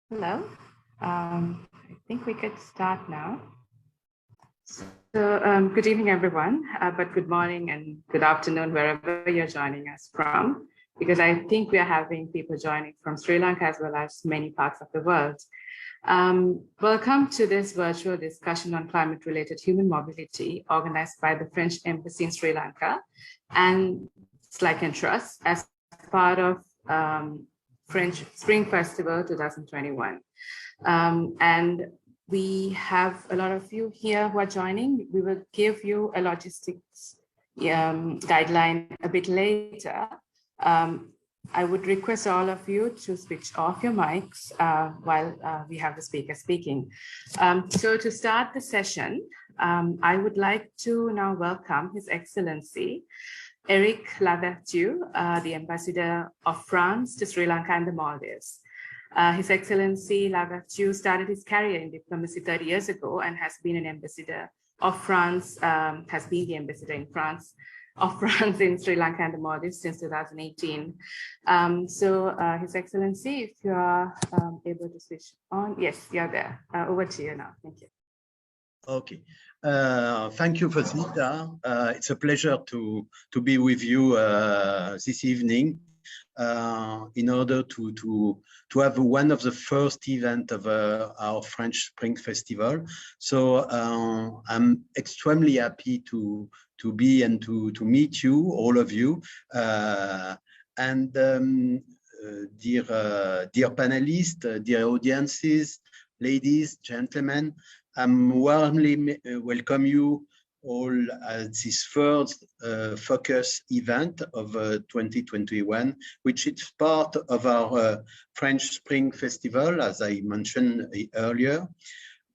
Hello. I think we could start now. So good evening, everyone, but good morning and good afternoon, wherever you're joining us from, because I think we are having people joining from Sri Lanka as well as many parts of the world. Welcome to this virtual discussion on climate-related human mobility organized by the French Embassy in Sri Lanka and Climateinduced as part of French Spring Festival 2021. And we have a lot of you here who are joining. We will give you a logistics guideline a bit later. I would request all of you to switch off your mics while we have the speaker speaking. So to start the session, I would like to now welcome His Excellency Eric Lavertu, the Ambassador of France to Sri Lanka and the Maldives. His Excellency Lavertu started his career in diplomacy 30 years ago and has been an ambassador of France, in Sri Lanka and the Maldives since 2018. His Excellency, if you are able to switch on, yes, you're there. Over to you now. Thank you. Okay. Thank you, Fasita. It's a pleasure to be with you this evening in order to have one of the first event of our French Spring Festival. So I'm extremely happy to be and to meet you, all of you. Dear panelists, dear audiences, ladies, gentlemen, I'm warmly welcome you all at this third focus event of 2021, which is part of our French Spring Festival, as I mentioned earlier.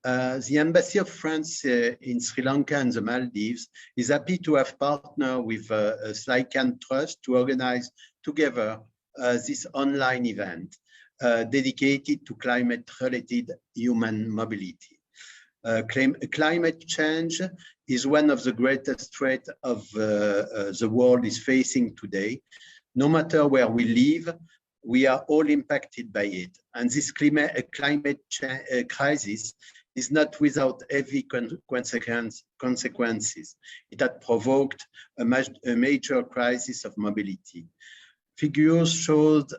The Embassy of France in Sri Lanka and the Maldives is happy to have partnered with Climateinduced to organize together this online event dedicated to climate-related human mobility. Climate change is one of the greatest threats of the world is facing today. No matter where we live, we are all impacted by it. And this climate crisis is not without heavy consequences. It had provoked a major crisis of mobility. Figures showed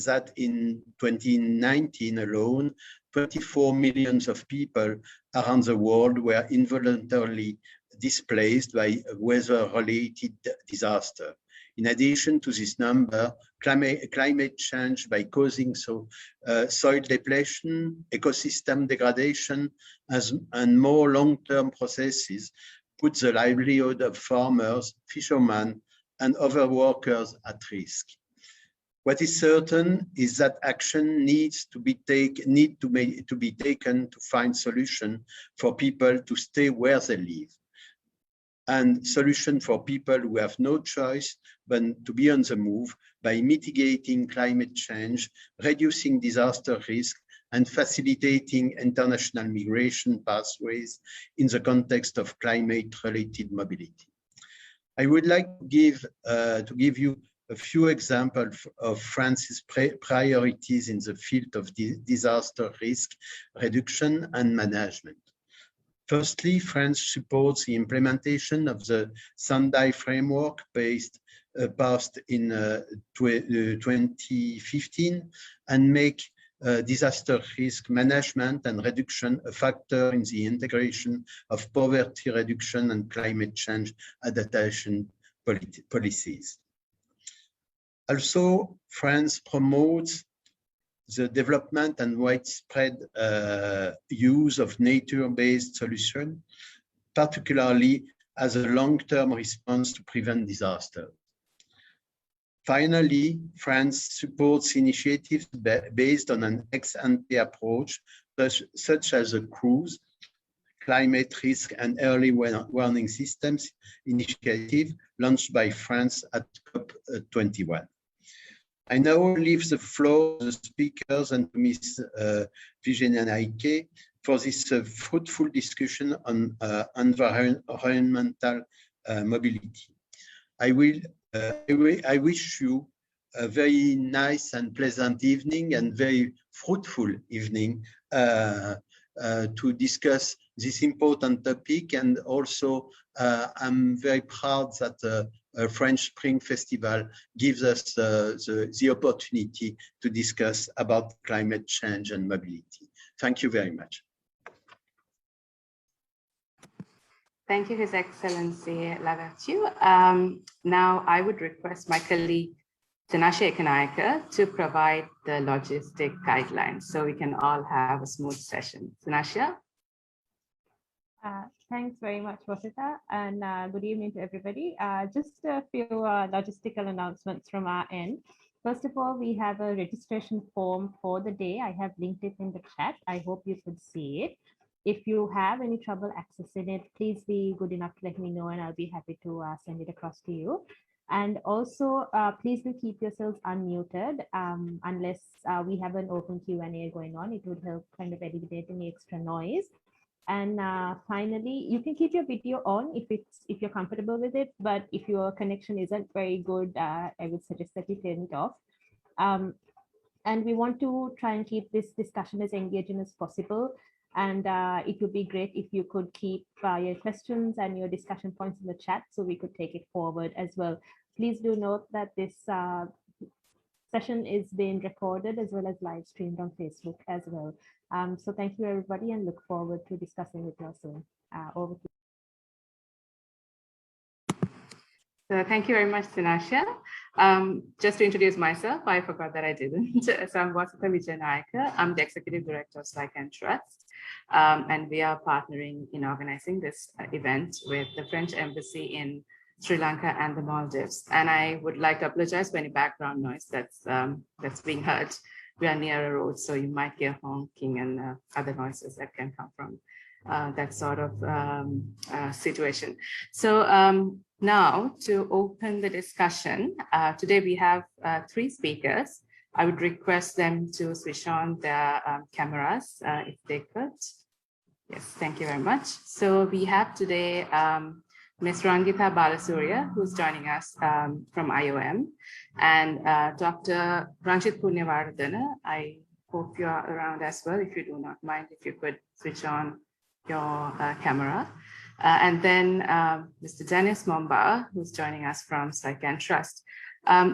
that in 2019 alone, 24 million of people around the world were involuntarily displaced by weather-related disaster. In addition to this number, climate change by causing soil depletion, ecosystem degradation, and more long-term processes put the livelihood of farmers, fishermen, and other workers at risk. What is certain is that action needs to be taken to find solutions for people to stay where they live, and solutions for people who have no choice but to be on the move by mitigating climate change, reducing disaster risk, and facilitating international migration pathways in the context of climate-related mobility. I would like to give you a few examples of France's priorities in the field of disaster risk reduction and management. Firstly, France supports the implementation of the Sendai framework passed in 2015 and make disaster risk management and reduction a factor in the integration of poverty reduction and climate change adaptation policies. Also, France promotes the development and widespread use of nature-based solutions, particularly as a long-term response to prevent disasters. Finally, France supports initiatives based on an ex-ante approach, such as the CRUISE, Climate Risk and Early Warning Systems initiative launched by France at COP21. I now leave the floor to the speakers and to Ms. Virginia Naike for this fruitful discussion on environmental mobility. I wish you a very nice and pleasant evening and very fruitful evening to discuss this important topic. And also, I'm very proud that a French Spring Festival gives us the opportunity to discuss about climate change and mobility. Thank you very much. Thank you, His Excellency Lavertu. Now I would request my colleague Tinashe Ekanaika to provide the logistic guidelines so we can all have a smooth session. Tinashe? Thanks very much, Wasita, and good evening to everybody. Just a few logistical announcements from our end. First of all, we have a registration form for the day. I have linked it in the chat. I hope you could see it. If you have any trouble accessing it, please be good enough to let me know and I'll be happy to send it across to you. And also, please do keep yourselves unmuted unless we have an open Q&A going on. It would help kind of eliminate any extra noise. And finally, you can keep your video on if you're comfortable with it, but if your connection isn't very good, I would suggest that you turn it off. And we want to try and keep this discussion as engaging as possible. And it would be great if you could keep your questions and your discussion points in the chat so we could take it forward as well. Please do note that this session is being recorded as well as live streamed on Facebook as well. So thank you, everybody, and look forward to discussing with you soon. Over to you. So thank you very much, Tinashe. Just to introduce myself, I forgot that I didn't. So I'm Vasita Vijayanayaka. I'm the Executive Director of Climateinduced, and we are partnering in organizing this event with the French Embassy in Sri Lanka and the Maldives. And I would like to apologize for any background noise that's being heard. We are near a road, so you might hear honking and other noises that can come from that sort of situation. So now to open the discussion, today we have 3 speakers. I would request them to switch on their cameras if they could. Yes, thank you very much. So we have today Ms. Rangita Balasurya, who's joining us from IOM, and Dr. Ranjit Punyavardhana. I hope you are around as well. If you do not mind, if you could switch on your camera. And then Mr. Dennis Momba, who's joining us from Climateinduced.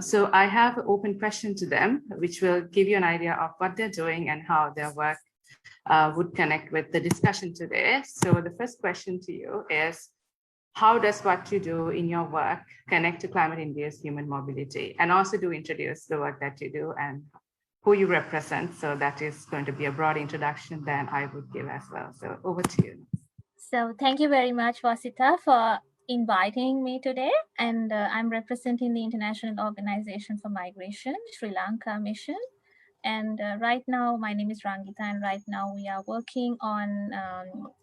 So I have an open question to them, which will give you an idea of what they're doing and how their work would connect with the discussion today. So the first question to you is, how does what you do in your work connect to climate-induced human mobility? And also do introduce the work that you do and who you represent. So that is going to be a broad introduction that I would give as well. So over to you. So thank you very much, Vasita, for inviting me today. And I'm representing the International Organization for Migration, Sri Lanka Mission. And right now, my name is Rangita, and right now we are working on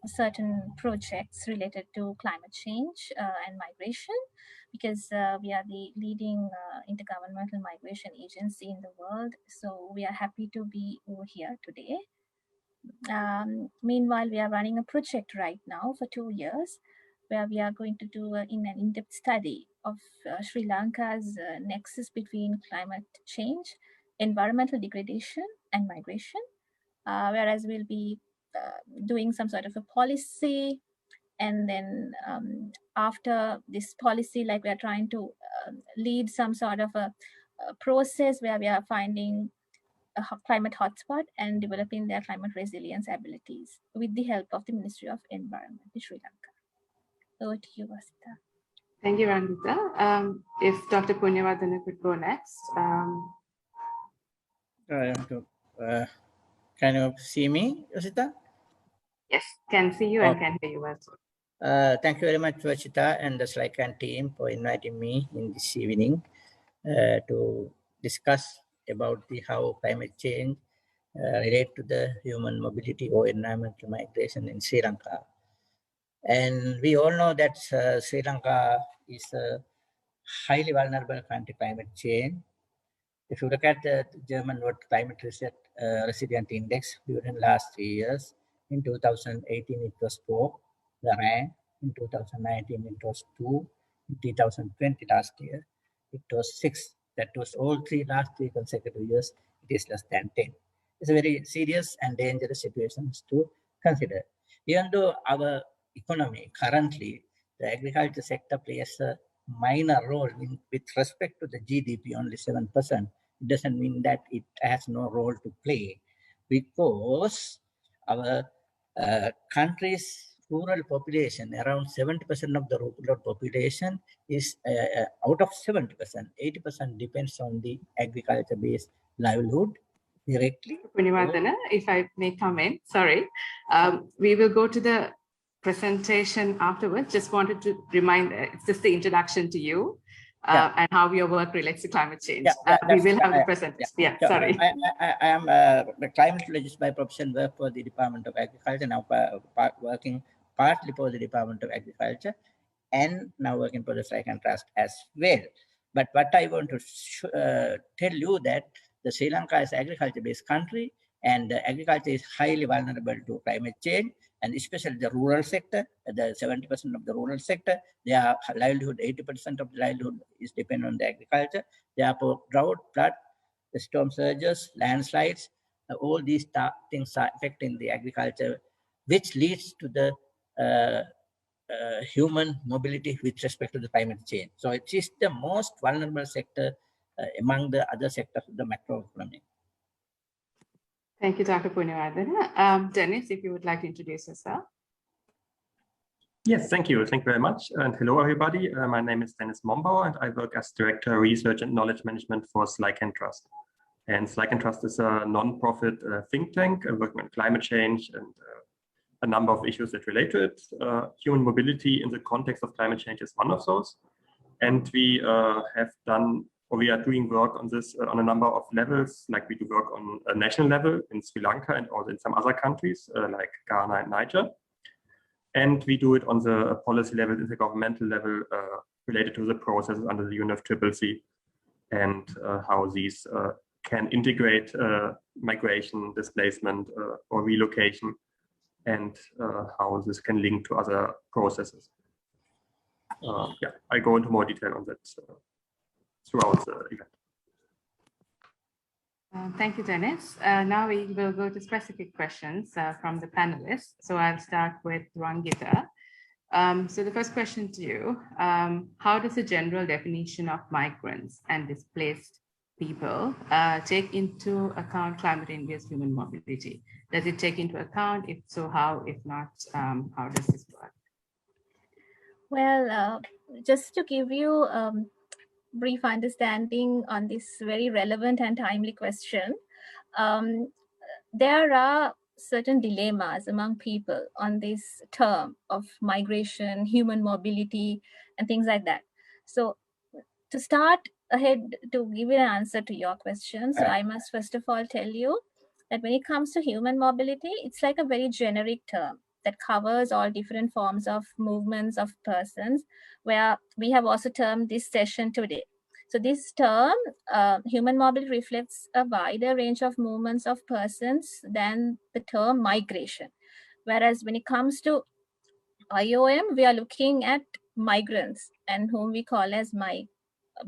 certain projects related to climate change and migration, because we are the leading intergovernmental migration agency in the world. So we are happy to be over here today. Meanwhile, we are running a project right now for 2 years, where we are going to do an in-depth study of Sri Lanka's nexus between climate change, environmental degradation, and migration, whereas we'll be doing some sort of a policy. And then after this policy, like we are trying to lead some sort of a process where we are finding a climate hotspot and developing their climate resilience abilities with the help of the Ministry of Environment in Sri Lanka. Over to you, Vasita. Thank you, Rangita. If Dr. Punyavardhana could go next. Can you see me, Vasita? Yes, can see you and can hear you as well. Thank you very much, Vasita and the SLICAN team for inviting me in this evening to discuss about how climate change relate to the human mobility or environmental migration in Sri Lanka. And we all know that Sri Lanka is a highly vulnerable country to climate change. If you look at the German World Climate Resilient Index during the last 3 years, in 2018 it was 4, the rank. In 2019 it was 2. In 2020 last year, it was 6 That was all last three consecutive years, it is less than 10. It's a very serious and dangerous situation to consider. Even though our economy currently, the agriculture sector plays a minor role with respect to the GDP, only 7%. It doesn't mean that it has no role to play, because our country's rural population, around 70% of the rural population is out of 70%, 80% depends on the agriculture-based livelihood directly. Punivardhana, if I may comment, sorry. We will go to the presentation afterwards. Just wanted to remind, it's just the introduction to you and how your work relates to climate change. We will have the presentation. Sorry. I am the climatologist by profession, work for the Department of Agriculture, now working partly for the Department of Agriculture, and now working for the Cyclical as well. But what I want to tell you that the Sri Lanka is an agriculture-based country, and agriculture is highly vulnerable to climate change, and especially the rural sector, the 70% of the rural sector, their livelihood, 80% of the livelihood is dependent on the agriculture. Therefore, drought, flood, the storm surges, landslides, all these things are affecting the agriculture, which leads to the human mobility with respect to the climate change. So it is the most vulnerable sector among the other sectors of the macroeconomy. Thank you, Dr. Punivardhana. Dennis, if you would like to introduce yourself. Yes, thank you. Thank you very much. And hello, everybody. My name is Dennis Mombauer, and I work as Director of Research and Knowledge Management for Climateinduced. And Climateinduced is a non-profit think tank working on climate change and a number of issues that relate to it. Human mobility in the context of climate change is one of those. And we have done, or we are doing work on this on a number of levels, like we do work on a national level in Sri Lanka and also in some other countries like Ghana and Niger. And we do it on the policy level, intergovernmental level, related to the processes under the UNFCCC and how these can integrate migration, displacement, or relocation, and how this can link to other processes. I go into more detail on that throughout the event. Thank you, Dennis. Now we will go to specific questions from the panelists. So I'll start with Rangita. So the first question to you, how does the general definition of migrants and displaced people take into account climate-induced human mobility? Does it take into account? If so, how? If not, how does this work? Well, just to give you brief understanding on this very relevant and timely question, there are certain dilemmas among people on this term of migration, human mobility, and things like that. So to start ahead to give you an answer to your question, so I must first of all tell you that when it comes to human mobility, it's like a very generic term that covers all different forms of movements of persons, where we have also termed this session today. So this term, human mobility, reflects a wider range of movements of persons than the term migration. Whereas when it comes to IOM, we are looking at migrants, and whom we call as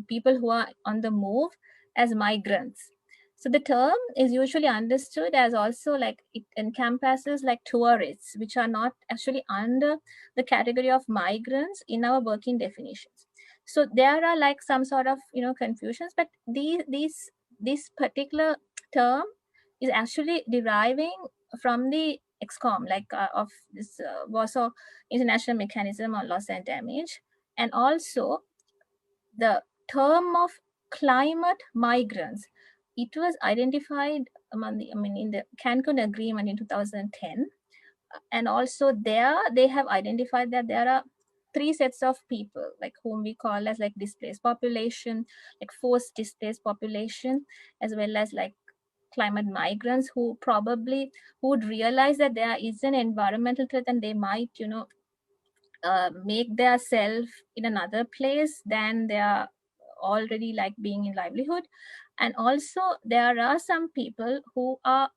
people who are on the move as migrants. So the term is usually understood as also like it encompasses like tourists, which are not actually under the category of migrants in our working definitions. So there are like some sort of confusions, but this particular term is actually deriving from the EXCOM, like of this Warsaw International Mechanism on Loss and Damage, and also the term of climate migrants. It was identified among in the Cancun Agreement in 2010. And also there they have identified that there are three sets of people, like whom we call as like displaced population, like forced displaced population, as well as like climate migrants who probably would realize that there is an environmental threat and they might, make their self in another place than they are already like being in livelihood. And also there are some people who are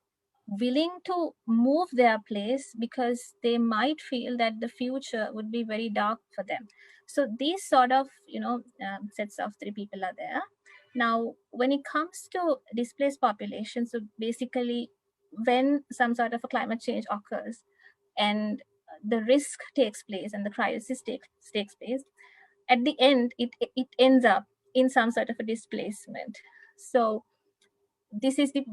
willing to move their place because they might feel that the future would be very dark for them. So these sort of sets of three people are there. Now, when it comes to displaced populations, so basically when some sort of a climate change occurs and the risk takes place and the crisis takes place, at the end, it ends up in some sort of a displacement. So this is the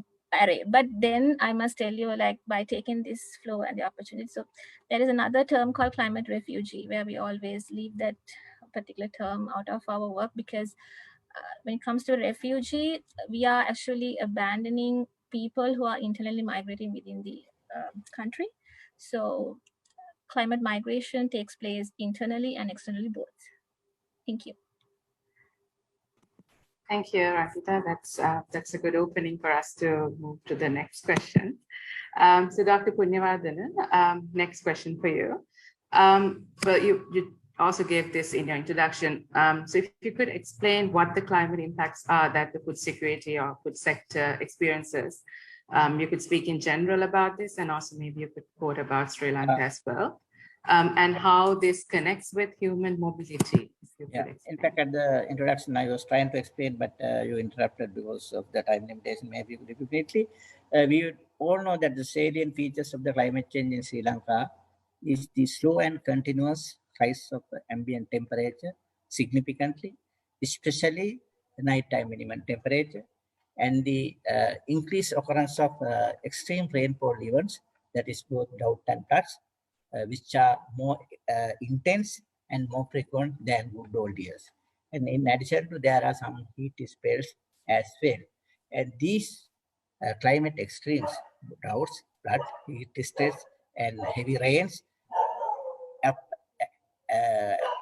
array. But then I must tell you, like, by taking this flow and the opportunity, so there is another term called climate refugee, where we always leave that particular term out of our work, because when it comes to refugee, we are actually abandoning people who are internally migrating within the country. So climate migration takes place internally and externally both. Thank you. Thank you, Rakita. That's a good opening for us to move to the next question. So Dr. Punyavardhanan, next question for you. Well, you also gave this in your introduction. So if you could explain what the climate impacts are that the food security or food sector experiences. You could speak in general about this, and also maybe you could quote about Sri Lanka as well, and how this connects with human mobility. Yeah, in fact, at the introduction, I was trying to explain, but you interrupted because of the time limitation. Maybe repeatedly, we all know that the salient features of the climate change in Sri Lanka is the slow and continuous rise of ambient temperature significantly, especially the nighttime minimum temperature, and the increased occurrence of extreme rainfall events, that is both drought and floods, which are more intense and more frequent than good old years. And in addition to, there are some heat spells as well. And these climate extremes, droughts, flood, heat stress, and heavy rains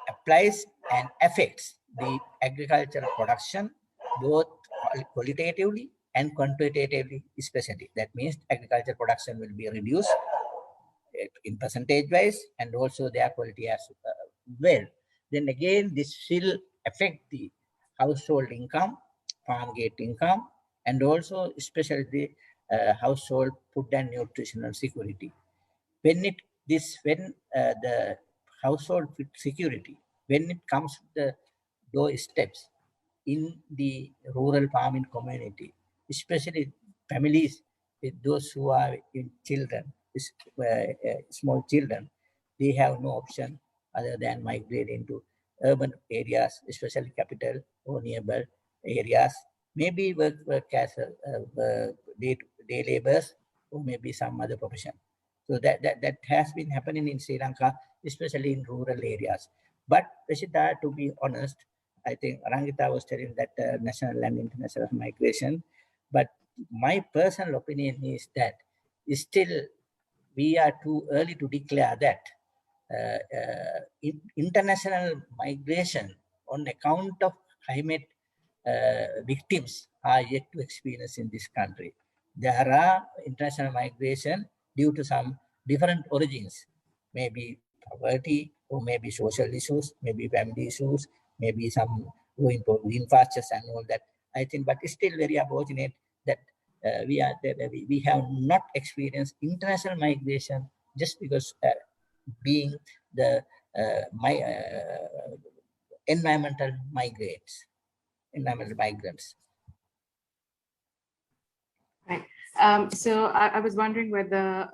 applies and affects the agricultural production both qualitatively and quantitatively, especially. That means agricultural production will be reduced in percentage wise, and also their quality as well. Then again, this will affect the household income, farm gate income, and also especially the household food and nutritional security. When the household food security, when it comes to the doorsteps in the rural farming community, especially families with those who are in children, small children, they have no option other than migrate into urban areas, especially capital or nearby areas, maybe work as day laborers or maybe some other profession. So that has been happening in Sri Lanka, especially in rural areas. But Rashida, to be honest, I think Rangita was telling that national and international migration, but my personal opinion is that still we are too early to declare that international migration on account of climate victims are yet to experience in this country. There are international migration due to some different origins, maybe poverty, or maybe social issues, maybe family issues, maybe some going for green pastures and all that. I think, but it's still very unfortunate that we have not experienced international migration just because being the environmental migrants. Right. So I was wondering whether,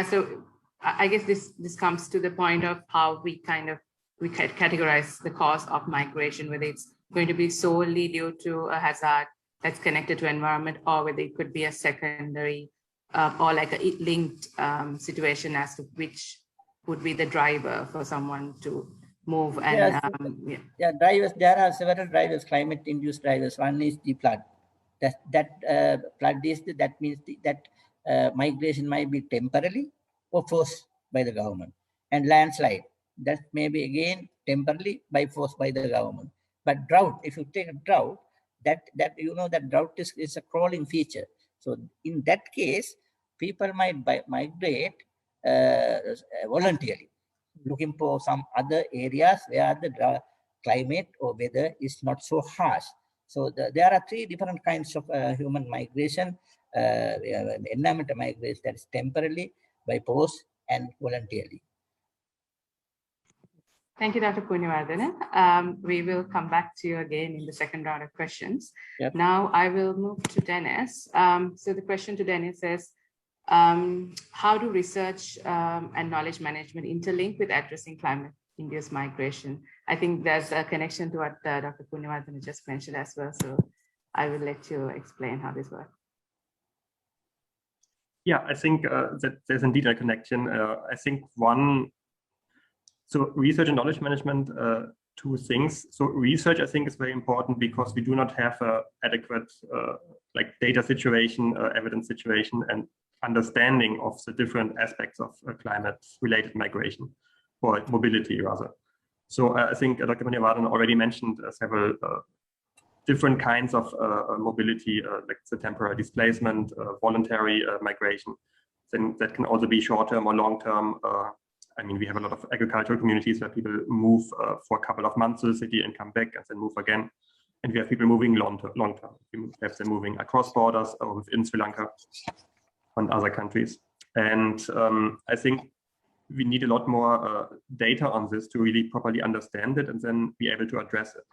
so I guess this comes to the point of how we categorize the cause of migration, whether it's going to be solely due to a hazard that's connected to environment, or whether it could be a secondary or like a linked situation as to which would be the driver for someone to move. And drivers, there are several drivers, climate-induced drivers. One is the flood. Flood is that means that migration might be temporarily or forced by the government, and landslide that may be again temporarily by force by the government. But drought, if you take a drought, that drought is a crawling feature. So in that case, people might migrate voluntarily, looking for some other areas where the climate or weather is not so harsh. So there are three different kinds of human migration, environmental migration, that is temporarily, by force, and voluntarily. Thank you, Dr. Punyavardhana. We will come back to you again in the second round of questions. Yep. Now I will move to Dennis. So the question to Dennis is, how do research and knowledge management interlink with addressing climate-induced migration? I think there's a connection to what Dr. Punyavardhana just mentioned as well. So I will let you explain how this works. Yeah, I think that there's indeed a connection. I think so research and knowledge management, two things. So research, I think, is very important because we do not have an adequate like data situation, evidence situation, and understanding of the different aspects of climate-related migration, or mobility rather. So I think Dr. Punyavardhana already mentioned several different kinds of mobility, like the temporary displacement, voluntary migration. Then that can also be short-term or long-term. I mean, we have a lot of agricultural communities where people move for a couple of months to the city and come back and then move again. And we have people moving long-term. We have them moving across borders or within Sri Lanka and other countries. And I think we need a lot more data on this to really properly understand it and then be able to address it.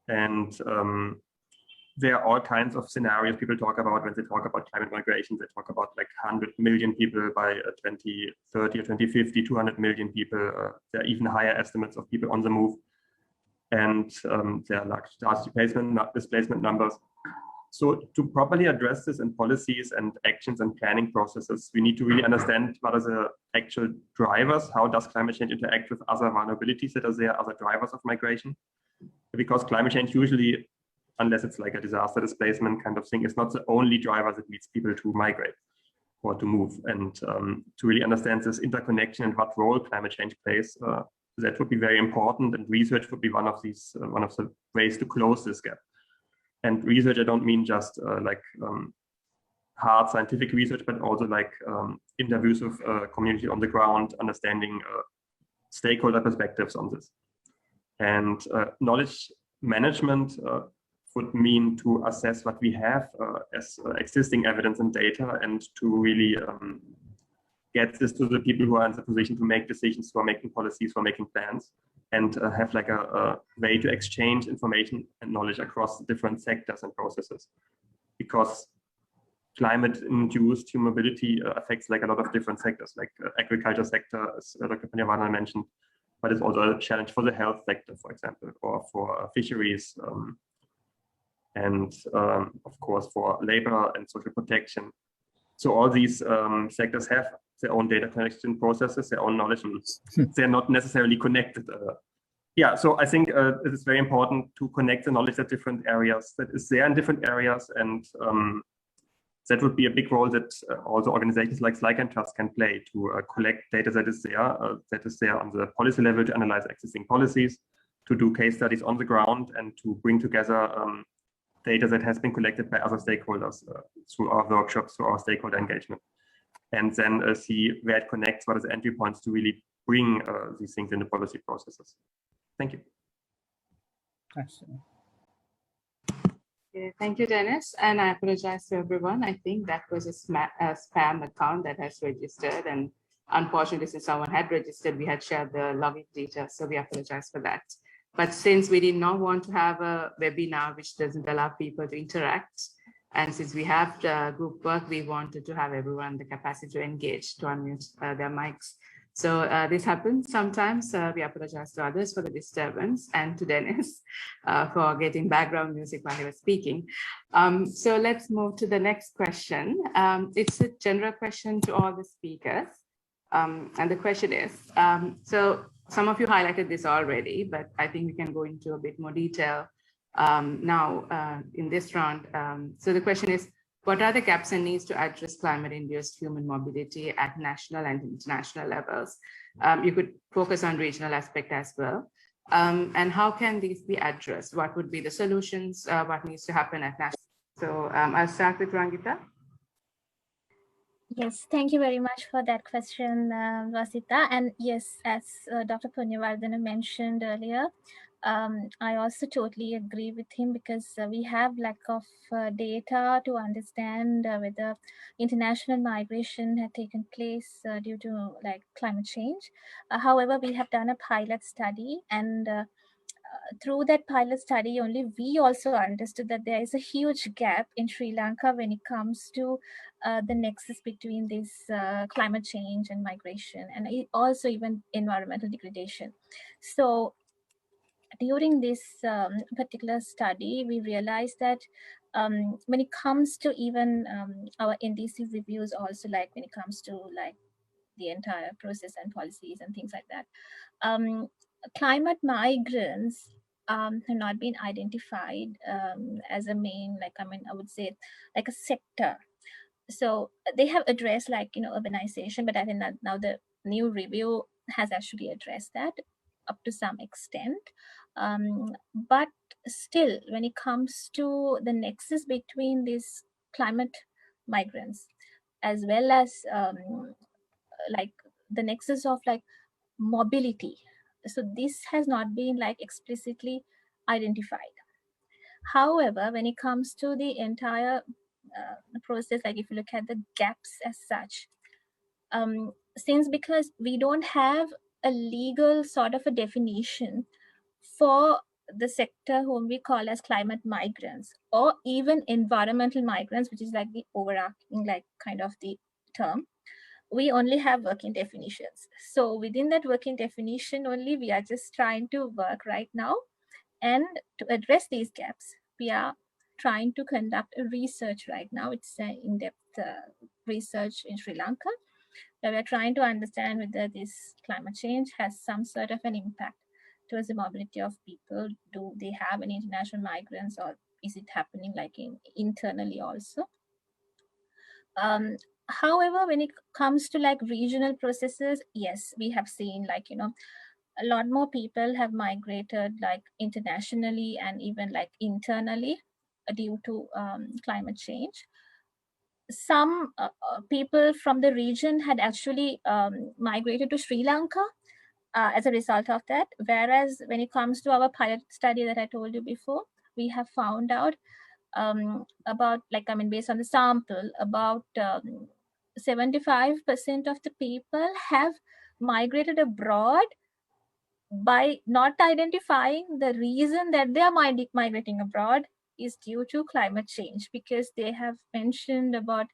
And there are all kinds of scenarios people talk about when they talk about climate migration. They talk about like 100 million people by 2030 or 2050, 200 million people. There are even higher estimates of people on the move. And there are large displacement numbers. So to properly address this in policies and actions and planning processes, we need to really understand what are the actual drivers. How does climate change interact with other vulnerabilities that are there, other drivers of migration? Because climate change usually, unless it's like a disaster displacement kind of thing, is not the only driver that leads people to migrate or to move. And to really understand this interconnection and what role climate change plays, that would be very important. And research would be one of the ways to close this gap. And research, I don't mean just hard scientific research, but also like interviews with community on the ground, understanding stakeholder perspectives on this. And knowledge management would mean to assess what we have as existing evidence and data, and to really get this to the people who are in the position to make decisions, who are making policies, who are making plans, and have like a way to exchange information and knowledge across different sectors and processes. Because climate-induced mobility affects like a lot of different sectors, like agriculture sector, as Dr. Punyavardhana mentioned, but it's also a challenge for the health sector, for example, or for fisheries, and of course for labor and social protection. So all these sectors have their own data collection processes, their own knowledge, and they're not necessarily connected. Yeah, so I think it is very important to connect the knowledge at different areas that is there in different areas, and that would be a big role that also organizations like Climateinduced can play to collect data that is there on the policy level, to analyze existing policies, to do case studies on the ground, and to bring together data that has been collected by other stakeholders through our workshops, through our stakeholder engagement, and then see where it connects, what are the entry points to really bring these things into policy processes. Thank you. Excellent. Yeah, thank you, Dennis. And I apologize to everyone. I think that was a spam account that has registered. And unfortunately, since someone had registered, we had shared the login details. So we apologize for that. But since we did not want to have a webinar which doesn't allow people to interact, and since we have the group work, we wanted to have everyone the capacity to engage, to unmute their mics. So this happens sometimes. We apologize to others for the disturbance, and to Dennis for getting background music while he was speaking. So let's move to the next question. It's a general question to all the speakers. And the question is, so some of you highlighted this already, but I think we can go into a bit more detail now in this round. So the question is, what are the gaps and needs to address climate-induced human mobility at national and international levels? You could focus on regional aspect as well. And how can these be addressed? What would be the solutions? What needs to happen at national? So I'll start with Rangita. Yes, thank you very much for that question, Vasita. And yes, as Dr. Punyavardhana mentioned earlier, I also totally agree with him because we have lack of data to understand whether international migration had taken place due to like climate change. However, we have done a pilot study, and through that pilot study only we also understood that there is a huge gap in Sri Lanka when it comes to the nexus between this climate change and migration, and also even environmental degradation. So during this particular study, we realized that when it comes to even our NDC reviews, also like when it comes to like the entire process and policies and things like that, climate migrants have not been identified as a main, like, I mean, I would say like a sector. So they have addressed like, you know, urbanization, but I think that now the new review has actually addressed that up to some extent. But still, when it comes to the nexus between these climate migrants, as well as like the nexus of like mobility, so this has not been like explicitly identified. However, when it comes to the entire process, like if you look at the gaps as such, since because we don't have a legal sort of a definition for the sector whom we call as climate migrants or even environmental migrants, which is like the overarching like kind of the term, we only have working definitions. So within that working definition only, we are just trying to work right now. And to address these gaps, we are trying to conduct a research right now. It's an in-depth research in Sri Lanka, where we're trying to understand whether this climate change has some sort of an impact towards the mobility of people. Do they have any international migrants, or is it happening like internally also? However, when it comes to like regional processes, yes, we have seen like, you know, a lot more people have migrated like internationally and even like internally due to climate change. Some people from the region had actually migrated to Sri Lanka as a result of that. Whereas when it comes to our pilot study that I told you before, we have found out about like, I mean, based on the sample, about 75% of the people have migrated abroad by not identifying the reason that they are migrating abroad is due to climate change, because they have mentioned about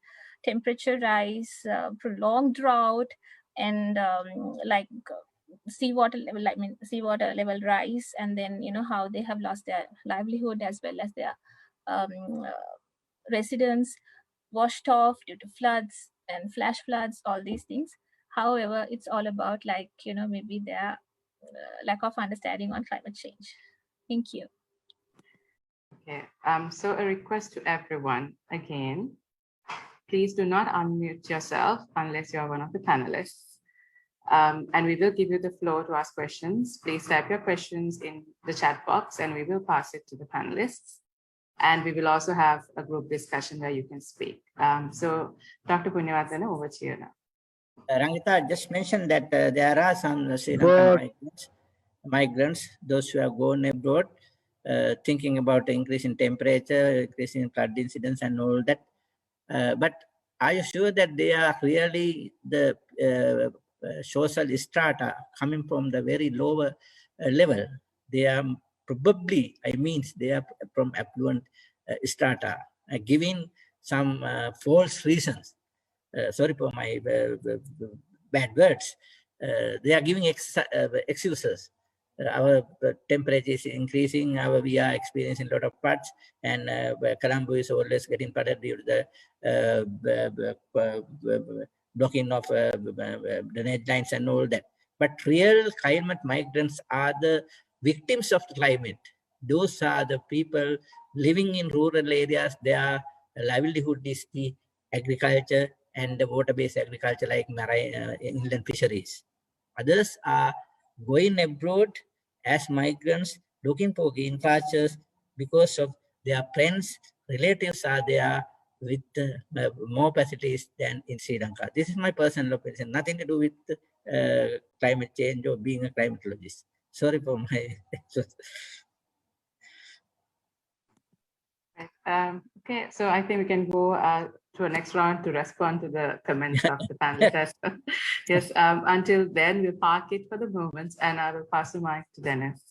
temperature rise, prolonged drought, and like seawater level, I mean seawater level rise, and then you know how they have lost their livelihood as well as their residents washed off due to floods and flash floods, all these things. However, it's all about like, you know, maybe their lack of understanding on climate change. Thank you. Okay, so a request to everyone again, please do not unmute yourself unless you are one of the panelists. And we will give you the floor to ask questions. Please type your questions in the chat box and we will pass it to the panelists. And we will also have a group discussion where you can speak. So Dr. Punyawardena, over to you now. Rangita just mentioned that there are some Sri Lankan migrants, those who have gone abroad, thinking about increase in temperature, increase in flood incidents and all that. But are you sure that they are really the social strata coming from the very lower level? They are probably, I mean, they are from affluent strata, giving some false reasons. Sorry for my bad words. They are giving excuses. Our temperature is increasing, we are experiencing a lot of floods, and Colombo is always getting flooded due to the blocking of drainage lines and all that. But real climate migrants are the victims of the climate. Those are the people living in rural areas. Their livelihood is the agriculture and the water-based agriculture like marine inland fisheries. Others are going abroad as migrants looking for green pastures because of their friends, relatives are there with more facilities than in Sri Lanka. This is my personal opinion, nothing to do with climate change or being a climatologist. Sorry for my. Okay, so I think we can go to a next round to respond to the comments of the panelists. Yes, until then, we'll park it for the moment, and I will pass the mic to Dennis.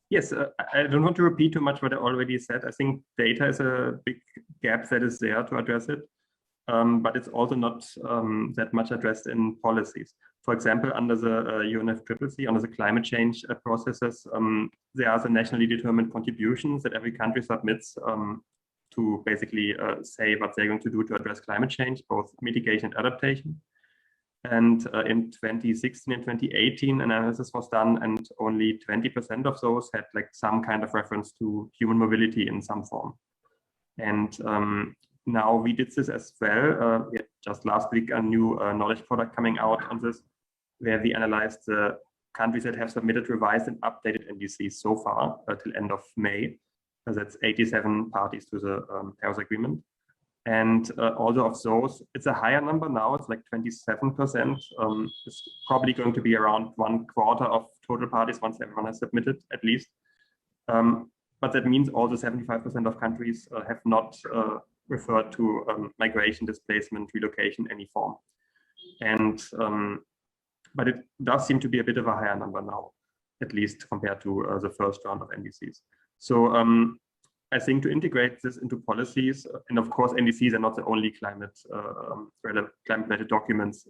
Yes, I don't want to repeat too much what I already said. I think data is a big gap that is there to address it, but it's also not that much addressed in policies. For example, under the UNFCCC, under the climate change processes, there are the nationally determined contributions that every country submits to basically say what they're going to do to address climate change, both mitigation and adaptation. And in 2016 and 2018, analysis was done, and only 20% of those had like some kind of reference to human mobility in some form. And now we did this as well. We had just last week a new knowledge product coming out on this, where we analyzed the countries that have submitted revised and updated NDCs so far till end of May. That's 87 parties to the Paris Agreement. And although of those, it's a higher number now, it's like 27%. It's probably going to be around 1/4 of total parties once everyone has submitted, at least. But that means also 75% of countries have not referred to migration, displacement, relocation, any form. And but it does seem to be a bit of a higher number now, at least compared to the first round of NDCs. So I think to integrate this into policies, and of course NDCs are not the only climate-related documents.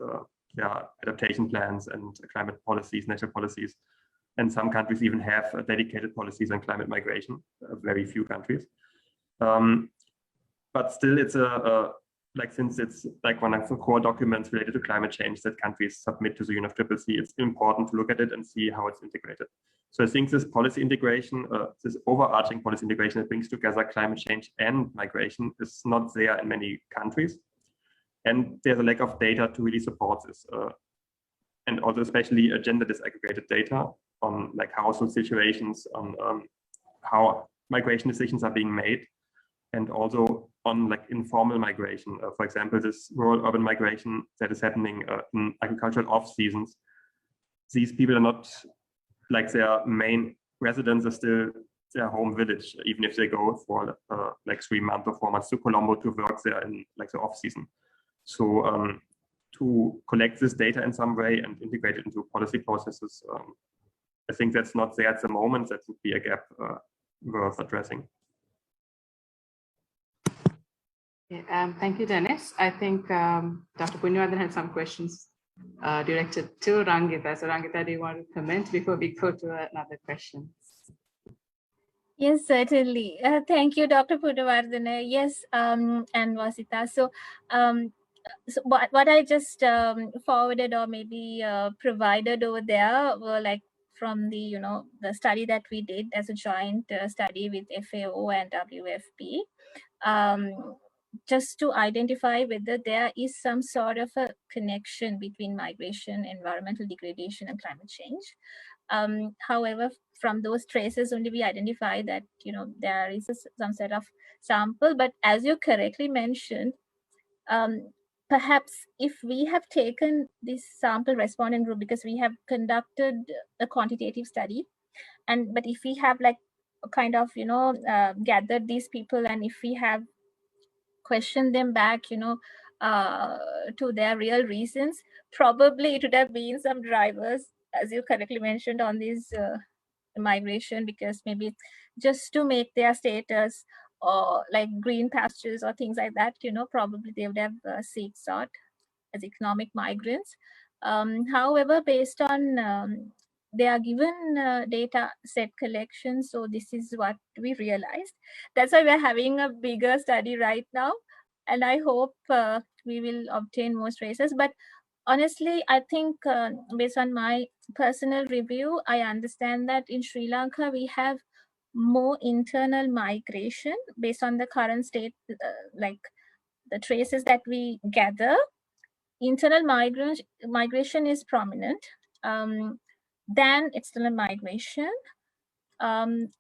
There are adaptation plans and climate policies, national policies, and some countries even have dedicated policies on climate migration. Very few countries, but still, it's like, since it's like one of the core documents related to climate change that countries submit to the UNFCCC, it's important to look at it and see how it's integrated. So I think this policy integration, this overarching policy integration that brings together climate change and migration is not there in many countries. And there's a lack of data to really support this. And also especially gender disaggregated data on like household situations, on how migration decisions are being made, and also on like informal migration. For example, this rural urban migration that is happening in agricultural off seasons. These people are not like their main residence is still their home village, even if they go for like 3 months or 4 months to Colombo to work there in like the off season. So to collect this data in some way and integrate it into policy processes, I think that's not there at the moment. That would be a gap worth addressing. Yeah, thank you, Dennis. I think Dr. Punyawardene had some questions directed to Rangita. So Rangita, do you want to comment before we go to another question? Yes, certainly. Thank you, Dr. Punyawardene. Yes, and Vasita. So, so what I just forwarded or maybe provided over there were like from the, the study that we did as a joint study with FAO and WFP. Just to identify whether there is some sort of a connection between migration, environmental degradation, and climate change. However, from those traces only we identify that, there is some set of sample, but as you correctly mentioned, perhaps if we have taken this sample respondent group, because we have conducted a quantitative study, but if we have like kind of, gathered these people, and if we have questioned them back, to their real reasons, probably it would have been some drivers, as you correctly mentioned, on this migration, because maybe just to make their status or like green pastures or things like that, probably they would have sought as economic migrants. However, based on they are given data set collection, so this is what we realized. That's why we're having a bigger study right now, and I hope we will obtain more traces. But honestly, I think based on my personal review, I understand that in Sri Lanka we have more internal migration based on the current state, like the traces that we gather. Internal migration is prominent than external migration. And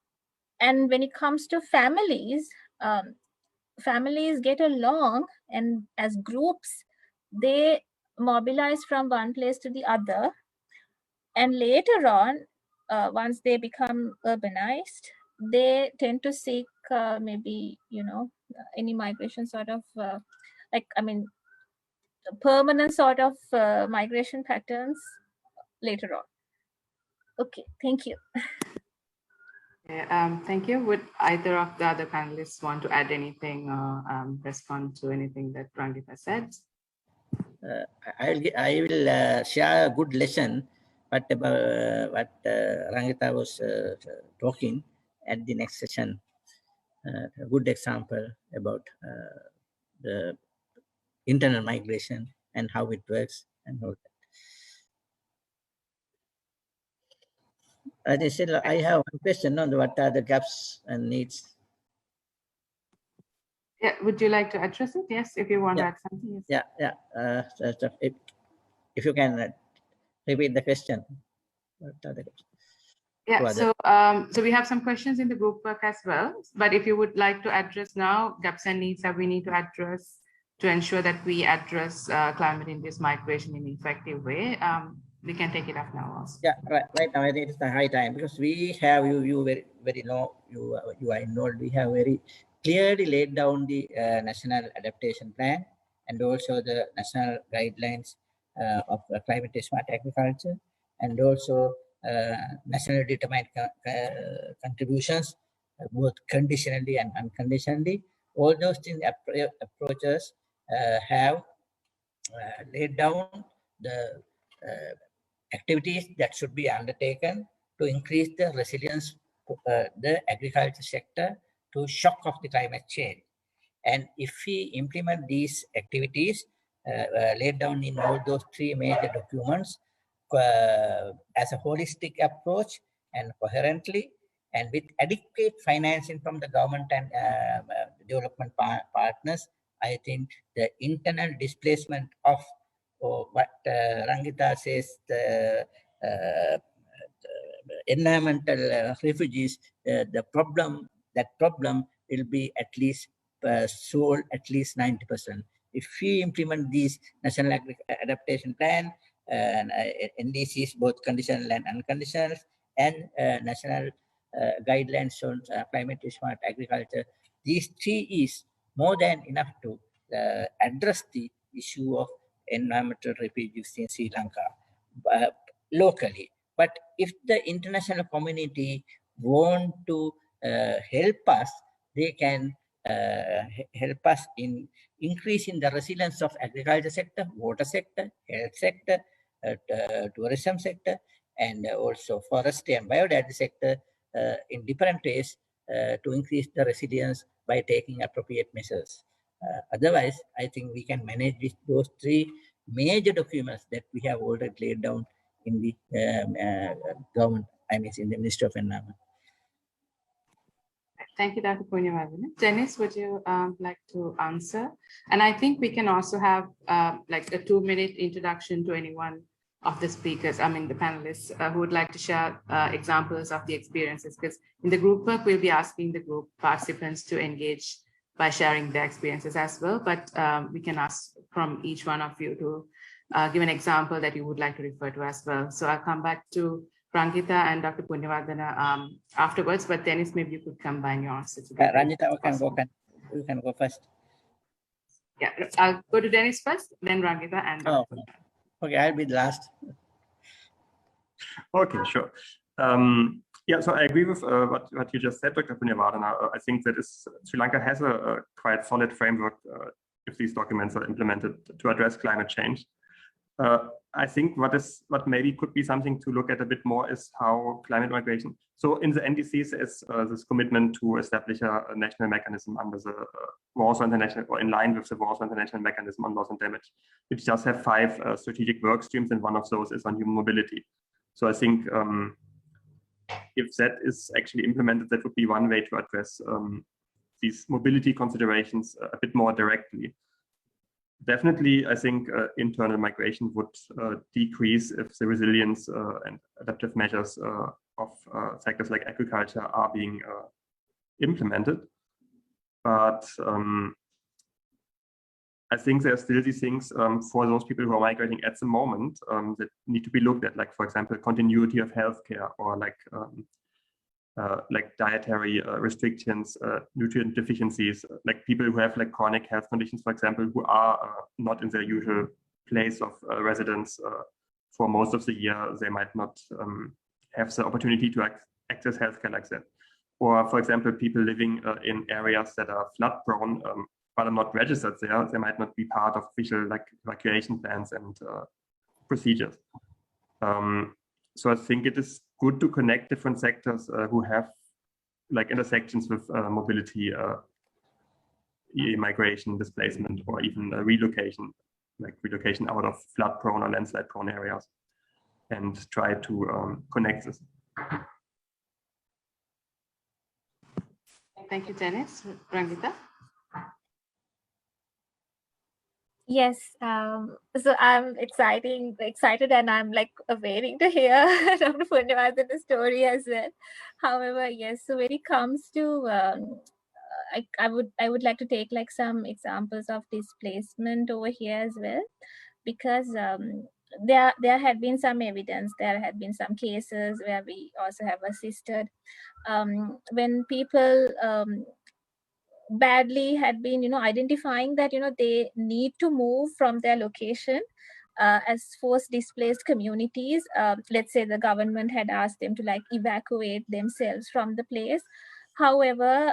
when it comes to families, families get along, and as groups, they mobilize from one place to the other. And later on, once they become urbanized, they tend to seek maybe, any migration sort of, permanent sort of migration patterns later on. Okay, thank you. Yeah, thank you. Would either of the other panelists want to add anything or respond to anything that Rangita said? I will share a good lesson what Rangita was talking at the next session. A good example about the internal migration and how it works and all that. I have one question on what are the gaps and needs. Yeah, would you like to address it? Yes, if you want to add something. Yes. Yeah. If you can repeat the question. What are the gaps? Yeah, so we have some questions in the group work as well, but if you would like to address now gaps and needs that we need to address to ensure that we address climate-induced migration in an effective way, we can take it up now also. Yeah, right now I think it's the high time because we have you very know you are involved. We have very clearly laid down the national adaptation plan and also the national guidelines of climate smart agriculture and also nationally determined contributions, both conditionally and unconditionally. All those things approaches have laid down the activities that should be undertaken to increase the resilience of the agriculture sector to shock of the climate change. And if we implement these activities laid down in all those three major documents as a holistic approach and coherently and with adequate financing from the government and development partners, I think the internal displacement of what Rangita says, the environmental refugees, that problem will be at least solved at least 90%. If we implement these national adaptation plan, NDCs, both conditional and unconditional, and national guidelines on climate smart agriculture, these three is more than enough to address the issue of environmental refugees in Sri Lanka locally. But if the international community want to help us, they can help us in increasing the resilience of agriculture sector, water sector, health sector, tourism sector, and also forestry and biodiversity sector in different ways to increase the resilience by taking appropriate measures. Otherwise, I think we can manage with those three major documents that we have already laid down in the government, in the Ministry of Environment. Thank you, Dr. Punyavardhana. Dennis, would you like to answer? And I think we can also have like a 2-minute introduction to anyone of the speakers, the panelists who would like to share examples of the experiences, because in the group work, we'll be asking the group participants to engage by sharing their experiences as well, but we can ask from each one of you to give an example that you would like to refer to as well. So I'll come back to Rangita and Dr. Punyavardhana afterwards, but Dennis, maybe you could combine your answer together. Rangita, you can go first. Yeah, I'll go to Dennis first, then Rangita and Dr. Okay, I'll be the last. Okay, sure. Yeah, so I agree with what you just said, Dr. Punyavardhana. I think that Sri Lanka has a quite solid framework if these documents are implemented to address climate change. I think what maybe could be something to look at a bit more is how climate migration. So in the NDCs is this commitment to establish a national mechanism under the Warsaw International, or in line with the Warsaw International Mechanism on Loss and Damage, which does have 5 strategic work streams, and one of those is on human mobility. So I think if that is actually implemented, that would be one way to address these mobility considerations a bit more directly. Definitely, I think internal migration would decrease if the resilience and adaptive measures of sectors like agriculture are being implemented. But I think there are still these things for those people who are migrating at the moment that need to be looked at, like, for example, continuity of healthcare, or like dietary restrictions, nutrient deficiencies, like people who have like chronic health conditions, for example, who are not in their usual place of residence for most of the year. They might not have the opportunity to access healthcare like that. Or, for example, people living in areas that are flood prone, but are not registered there. They might not be part of official like evacuation plans and procedures. So I think it is good to connect different sectors who have like intersections with mobility, migration, displacement, or even relocation, like relocation out of flood-prone or landslide-prone areas, and try to connect this. Thank you, Dennis. Rangita? Yes, so I'm excited, and I'm like waiting to hear Dr. Punyavardhana's story as well. However, yes, so when it comes to, I would like to take like some examples of displacement over here as well, because there had been some evidence, there had been some cases where we also have assisted when people badly had been identifying that they need to move from their location as forced displaced communities. Let's say the government had asked them to like evacuate themselves from the place. However,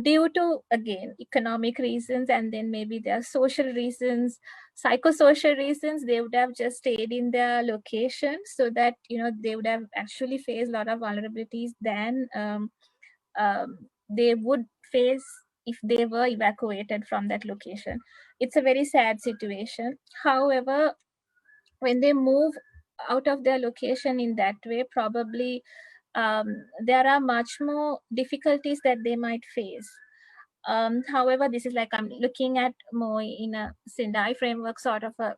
due to again economic reasons, and then maybe their social reasons, psychosocial reasons, they would have just stayed in their location, so that they would have actually faced a lot of vulnerabilities than they would face if they were evacuated from that location. It's a very sad situation. However, when they move out of their location in that way, probably there are much more difficulties that they might face. However, this is like I'm looking at more in a Sendai framework sort of a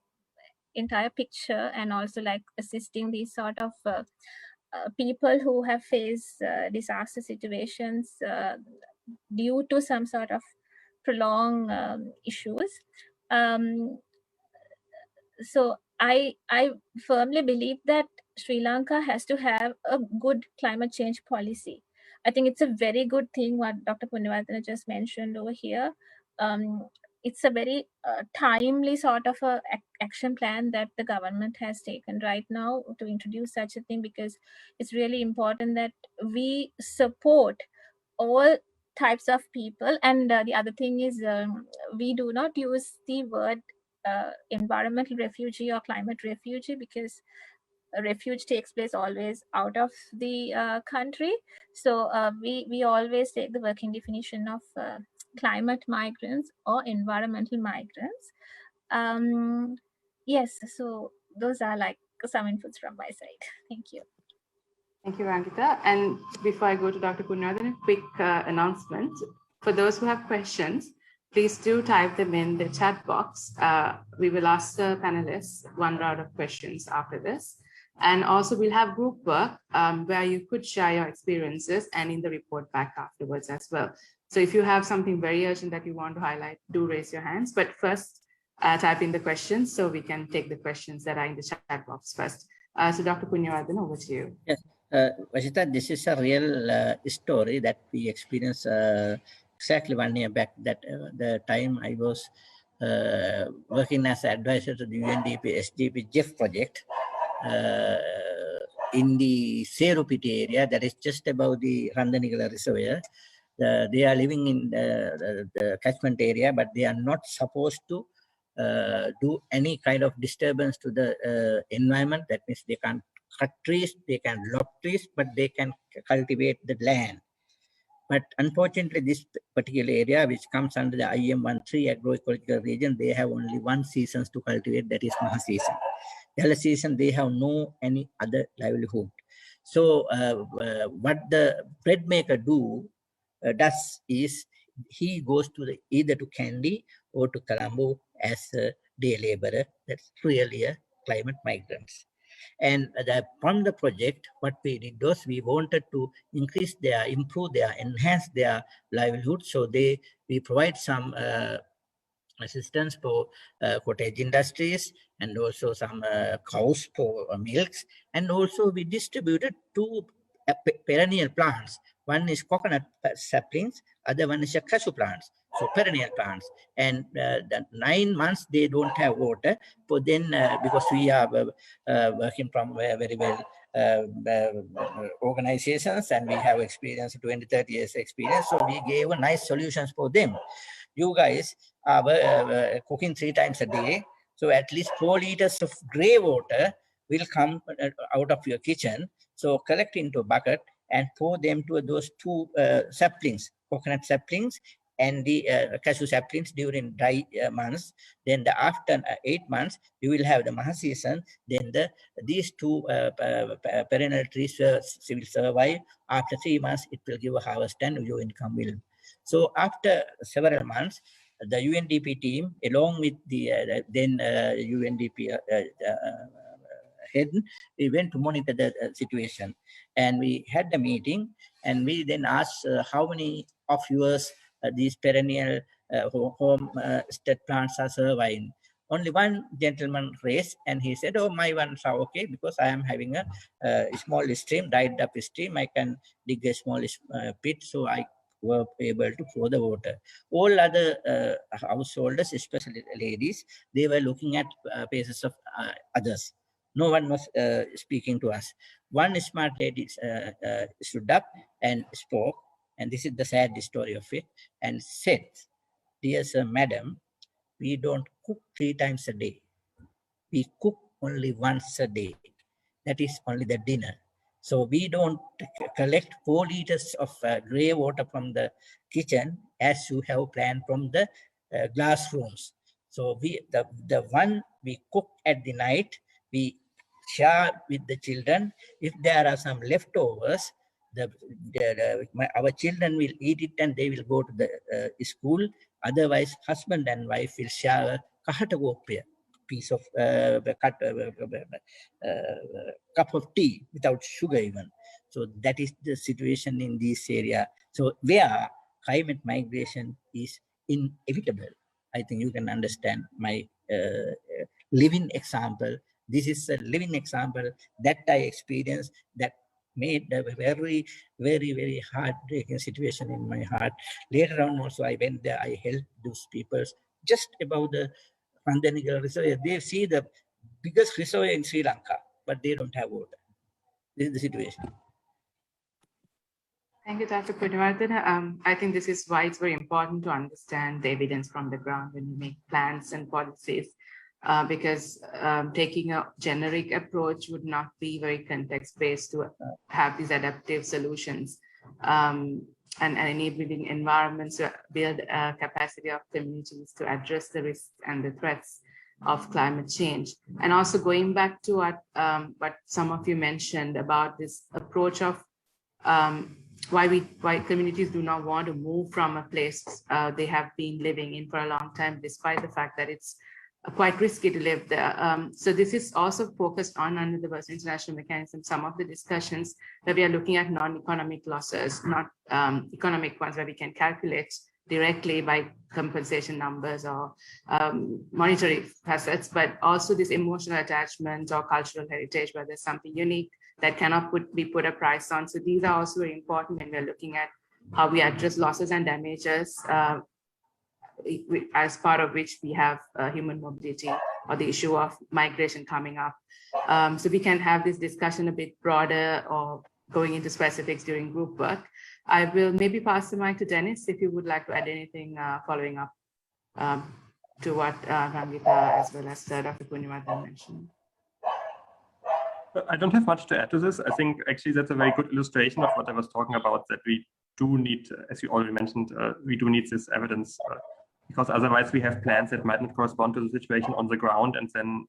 entire picture, and also like assisting these sort of people who have faced disaster situations due to some sort of prolonged issues. So I firmly believe that Sri Lanka has to have a good climate change policy. I think it's a very good thing what Dr. Punyavardhana just mentioned over here. It's a very timely sort of a action plan that the government has taken right now to introduce such a thing, because it's really important that we support all types of people. And the other thing is we do not use the word environmental refugee or climate refugee, because a refuge takes place always out of the country. So we always take the working definition of climate migrants or environmental migrants. Yes, so those are like some inputs from my side. Thank you. Thank you, Rangita. And before I go to Dr. Punyavardhana, a quick announcement. For those who have questions, please do type them in the chat box. We will ask the panelists one round of questions after this. And also we'll have group work where you could share your experiences and in the report back afterwards as well. So if you have something very urgent that you want to highlight, do raise your hands. But first, type in the questions so we can take the questions that are in the chat box first. So Dr. Punyavardhana, over to you. Yes, Vashita, this is a real story that we experienced exactly 1 year back. That the time I was working as advisor to the UNDP SDP GEF project in the Serupiti area, that is just above the Randanigala Reservoir. They are living in the catchment area, but they are not supposed to do any kind of disturbance to the environment. That means they can't cut trees, they can lop trees, but they can cultivate the land. But unfortunately, this particular area, which comes under the IM13 agroecological region, they have only one season to cultivate, that is Maha season. The other season, they have no any other livelihood. So what the bread maker does is he goes to either to Kandy or to Colombo as a day laborer. That's really a climate migrants. And from the project, what we did was we wanted to increase their, improve their, enhance their livelihood. So we provide some assistance for cottage industries, and also some cows for milks. And also we distributed two perennial plants. One is coconut saplings, other one is a cashew plants. So perennial plants. And the 9 months they don't have water. But then because we are working from very well organizations, and we have experience, 20-30 years experience, so we gave nice solutions for them. You guys are cooking 3 times a day, so at least 4 liters of grey water will come out of your kitchen. So collect into a bucket and pour them to those 2 saplings, coconut saplings and the cashew saplings during dry months. Then after 8 months, you will have the Maha season. Then these 2 perennial trees will survive. After 3 months, it will give a harvest and your income will. So after several months, the UNDP team, along with the then UNDP head, we went to monitor the situation, and we had the meeting, and we then asked how many of yours these perennial homestead plants are surviving. Only one gentleman raised, and he said, "Oh, my ones are okay because I am having a small stream, dried up stream. I can dig a small pit, so I were able to pour the water." All other householders, especially ladies, they were looking at faces of others. No one was speaking to us. One smart lady stood up and spoke, and this is the sad story of it, and said, "Dear sir, madam, we don't cook 3 times a day. We cook only once a day. That is only the dinner. So we don't collect 4 liters of grey water from the kitchen as you have planned from the glass rooms. So the one we cook at the night, we share with the children. If there are some leftovers, our children will eat it and they will go to the school. Otherwise, husband and wife will share a kahatagopia, piece of cup of tea without sugar even. So that is the situation in this area. So where climate migration is inevitable, I think you can understand my living example. This is a living example that I experienced, that made a very, very, very heartbreaking situation in my heart. Later on also I went there, I helped those people just about the Pandanical reservoir. They see the biggest reservoir in Sri Lanka, but they don't have water. This is the situation. Thank you, Dr. Punyavardhan. I think this is why it's very important to understand the evidence from the ground when you make plans and policies, because taking a generic approach would not be very context-based to have these adaptive solutions and enabling environments to build a capacity of communities to address the risks and the threats of climate change. And also going back to what some of you mentioned about this approach of why communities do not want to move from a place they have been living in for a long time, despite the fact that it's quite risky to live there. So this is also focused on, under the World International Mechanism, some of the discussions that we are looking at non-economic losses, not economic ones where we can calculate directly by compensation numbers or monetary facets, but also this emotional attachment or cultural heritage where there's something unique that cannot be put a price on. So these are also very important when we're looking at how we address losses and damages, as part of which we have human mobility or the issue of migration coming up. So we can have this discussion a bit broader or going into specifics during group work. I will maybe pass the mic to Dennis if you would like to add anything following up to what Rangita as well as Dr. Punyavardhan mentioned. I don't have much to add to this. I think actually that's a very good illustration of what I was talking about, that we do need, as you already mentioned, we do need this evidence because otherwise we have plans that might not correspond to the situation on the ground, and then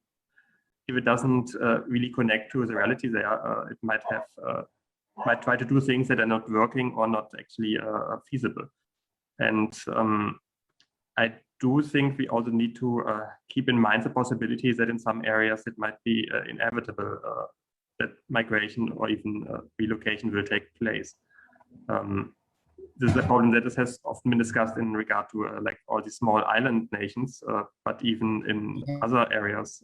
if it doesn't really connect to the reality there, it might have might try to do things that are not working or not actually feasible. And I do think we also need to keep in mind the possibility that in some areas it might be inevitable that migration or even relocation will take place. this is a problem that has often been discussed in regard to like all these small island nations, but even in other areas,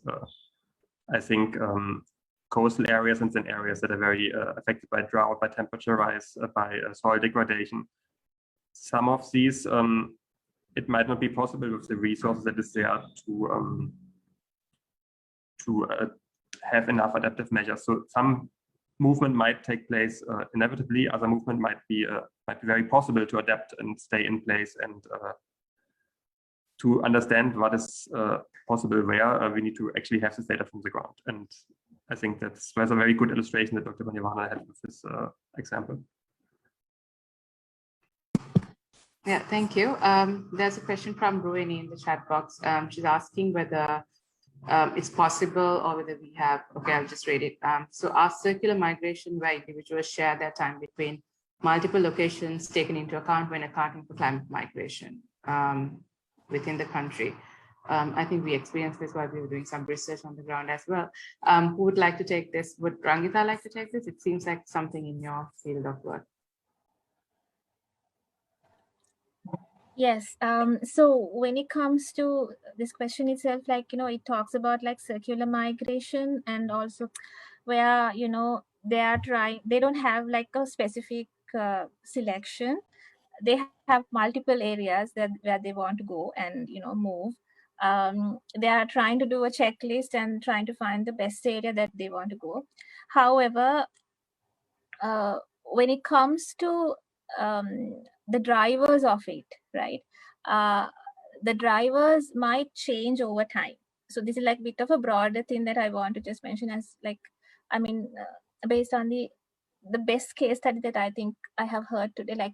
I think coastal areas and then areas that are very affected by drought, by temperature rise, by soil degradation. Some of these, it might not be possible with the resources that is there to have enough adaptive measures. So some movement might take place inevitably. Other movement might be very possible to adapt and stay in place, and to understand what is possible where, we need to actually have this data from the ground. And I think that's a very good illustration that Dr. Banyawana had with this example. Yeah, thank you. There's a question from Rohini in the chat box. She's asking whether it's possible or whether we have, okay, I'll just read it. So our circular migration where individuals share their time between multiple locations taken into account when accounting for climate migration within the country. I think we experienced this while we were doing some research on the ground as well. Who would like to take this? Would Rangita like to take this? It seems like something in your field of work. Yes. So when it comes to this question itself, like, it talks about like circular migration, and also where, they don't have like a specific selection. They have multiple areas where they want to go and, move. They are trying to do a checklist and trying to find the best area that they want to go. However, when it comes to the drivers of it, right? The drivers might change over time. So this is like a bit of a broader thing that I want to just mention as like, based on the best case study that I think I have heard today, like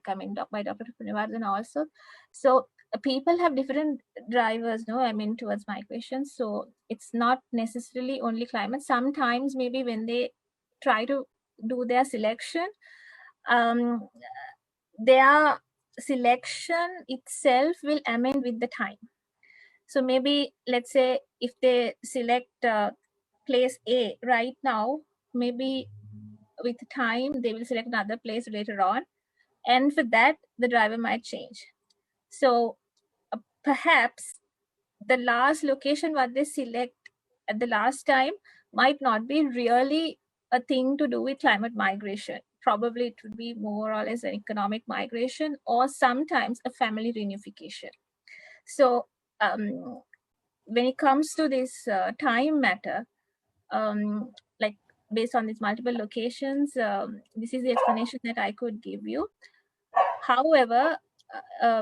by Dr. Punawardhan also. So people have different drivers, towards migration. So it's not necessarily only climate. Sometimes maybe when they try to do their selection, their selection itself will amend with the time. So maybe, let's say, if they select place A right now, maybe with time they will select another place later on, and for that the driver might change. So perhaps the last location what they select at the last time might not be really a thing to do with climate migration. Probably it would be more or less an economic migration, or sometimes a family reunification. So when it comes to this time matter, like based on these multiple locations, this is the explanation that I could give you. However,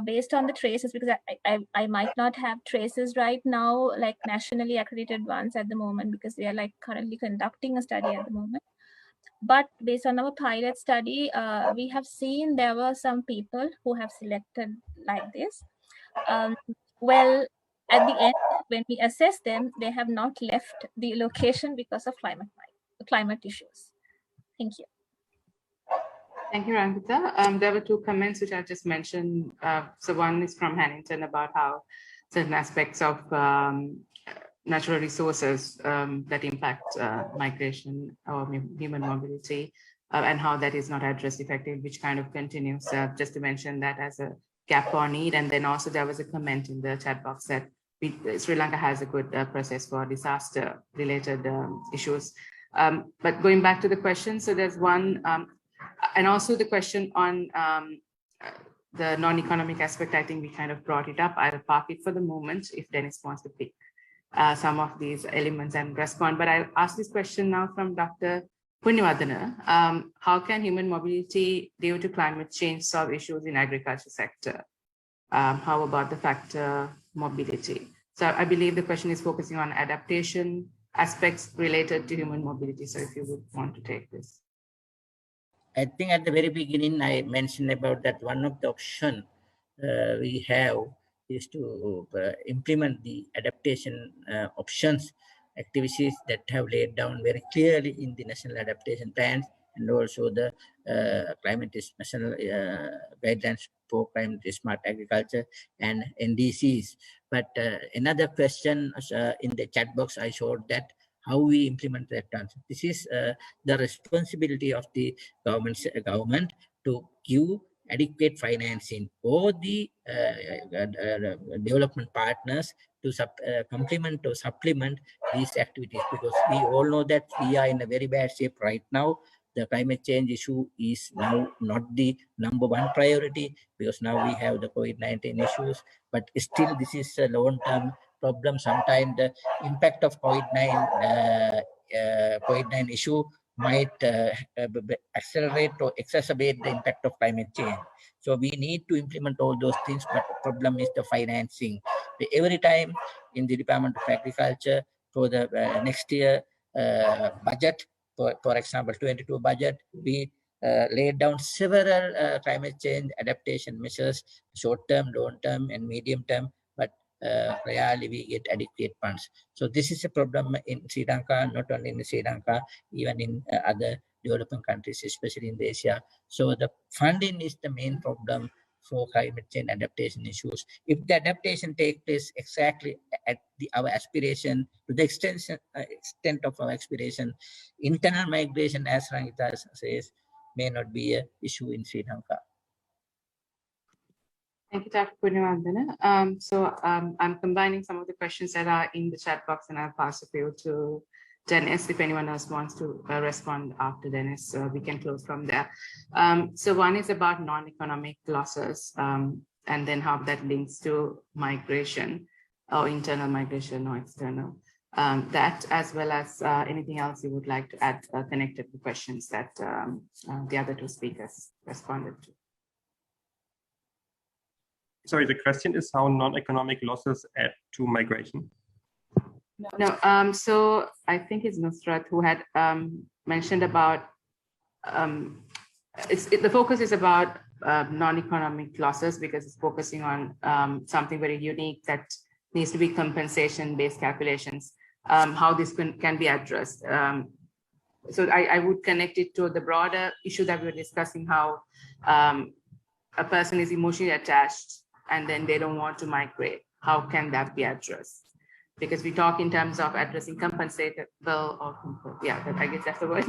based on the traces, because I might not have traces right now, like nationally accredited ones at the moment, because we are like currently conducting a study at the moment. But based on our pilot study, we have seen there were some people who have selected like this. Well, at the end, when we assess them, they have not left the location because of climate issues. Thank you. Thank you, Rangita. There were two comments which I just mentioned. So one is from Hannington about how certain aspects of natural resources that impact migration or human mobility and how that is not addressed effectively, which kind of continues, just to mention that as a gap or need. And then also there was a comment in the chat box that Sri Lanka has a good process for disaster related issues. But going back to the question, so there's one, and also the question on the non-economic aspect, I think we kind of brought it up. I'll park it for the moment if Dennis wants to pick some of these elements and respond. But I'll ask this question now from Dr. Punawardhan. How can human mobility due to climate change solve issues in agriculture sector? How about the factor mobility? So I believe the question is focusing on adaptation aspects related to human mobility. So if you would want to take this. I think at the very beginning, I mentioned about that one of the options we have is to implement the adaptation options activities that have laid down very clearly in the national adaptation plans, and also the national guidelines for climate smart agriculture and NDCs. But another question in the chat box, I showed that how we implement that plans. This is the responsibility of the government to give adequate financing for the development partners to complement or supplement these activities, because we all know that we are in a very bad shape right now. The climate change issue is now not the #1 priority, because now we have the COVID-19 issues, but still this is a long-term problem. Sometimes the impact of COVID-19 issue might accelerate or exacerbate the impact of climate change. So we need to implement all those things, but the problem is the financing. Every time in the Department of Agriculture for the next year budget, for example, 22 budget, we laid down several climate change adaptation measures, short-term, long-term, and medium-term, but rarely we get adequate funds. So this is a problem in Sri Lanka, not only in Sri Lanka, even in other developing countries, especially in Asia. So the funding is the main problem for climate change adaptation issues. If the adaptation takes place exactly at our aspiration, to the extent of our aspiration, internal migration, as Rangita says, may not be an issue in Sri Lanka. Thank you, Dr. Punyavardhana. I'm combining some of the questions that are in the chat box, and I'll pass a few to Dennis. If anyone else wants to respond after Dennis, we can close from there. So one is about non-economic losses, and then how that links to migration, or internal migration or external. That, as well as anything else you would like to add connected to questions that the other two speakers responded to. Sorry, the question is how non-economic losses add to migration. No, so I think it's Nusrat who had mentioned about, the focus is about non-economic losses, because it's focusing on something very unique that needs to be compensation-based calculations, how this can be addressed. So I would connect it to the broader issue that we were discussing, how a person is emotionally attached and then they don't want to migrate. How can that be addressed? Because we talk in terms of addressing compensatable, or I guess that's the word,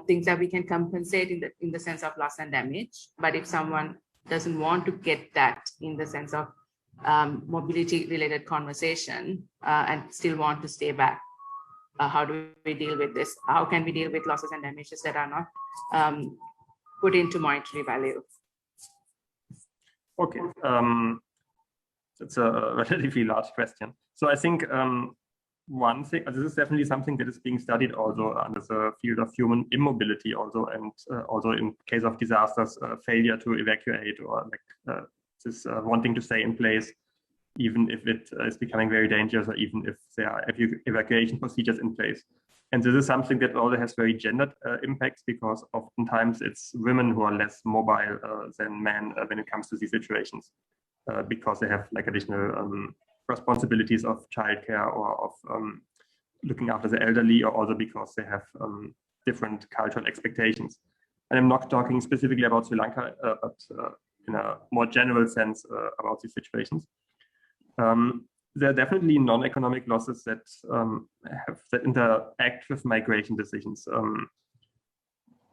things that we can compensate in the sense of loss and damage. But if someone doesn't want to get that in the sense of mobility-related conversation and still want to stay back, how do we deal with this? How can we deal with losses and damages that are not put into monetary value? Okay, that's a relatively large question. So I think one thing, this is definitely something that is being studied also under the field of human immobility also, and also in case of disasters, failure to evacuate, or like this wanting to stay in place, even if it is becoming very dangerous, or even if there are evacuation procedures in place. And this is something that also has very gendered impacts, because oftentimes it's women who are less mobile than men when it comes to these situations, because they have like additional responsibilities of childcare, or of looking after the elderly, or also because they have different cultural expectations. And I'm not talking specifically about Sri Lanka, but in a more general sense about these situations. There are definitely non-economic losses that interact with migration decisions,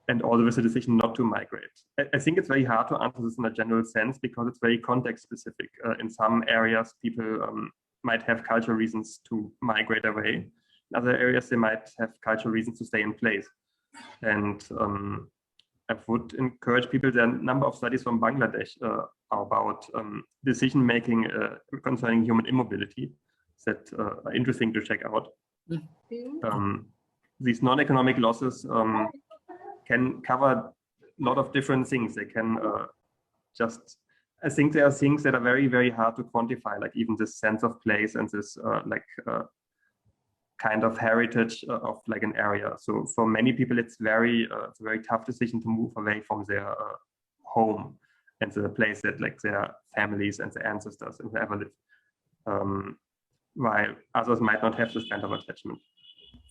and also with the decision not to migrate. I think it's very hard to answer this in a general sense, because it's very context specific. In some areas, people might have cultural reasons to migrate away. In other areas, they might have cultural reasons to stay in place. And I would encourage people, there are a number of studies from Bangladesh about decision-making concerning human immobility that are interesting to check out. These non-economic losses can cover a lot of different things. They can I think there are things that are very, very hard to quantify, like even this sense of place and this kind of heritage of like an area. So for many people, it's a very tough decision to move away from their home and the place that like their families and their ancestors and whoever live, while others might not have this kind of attachment.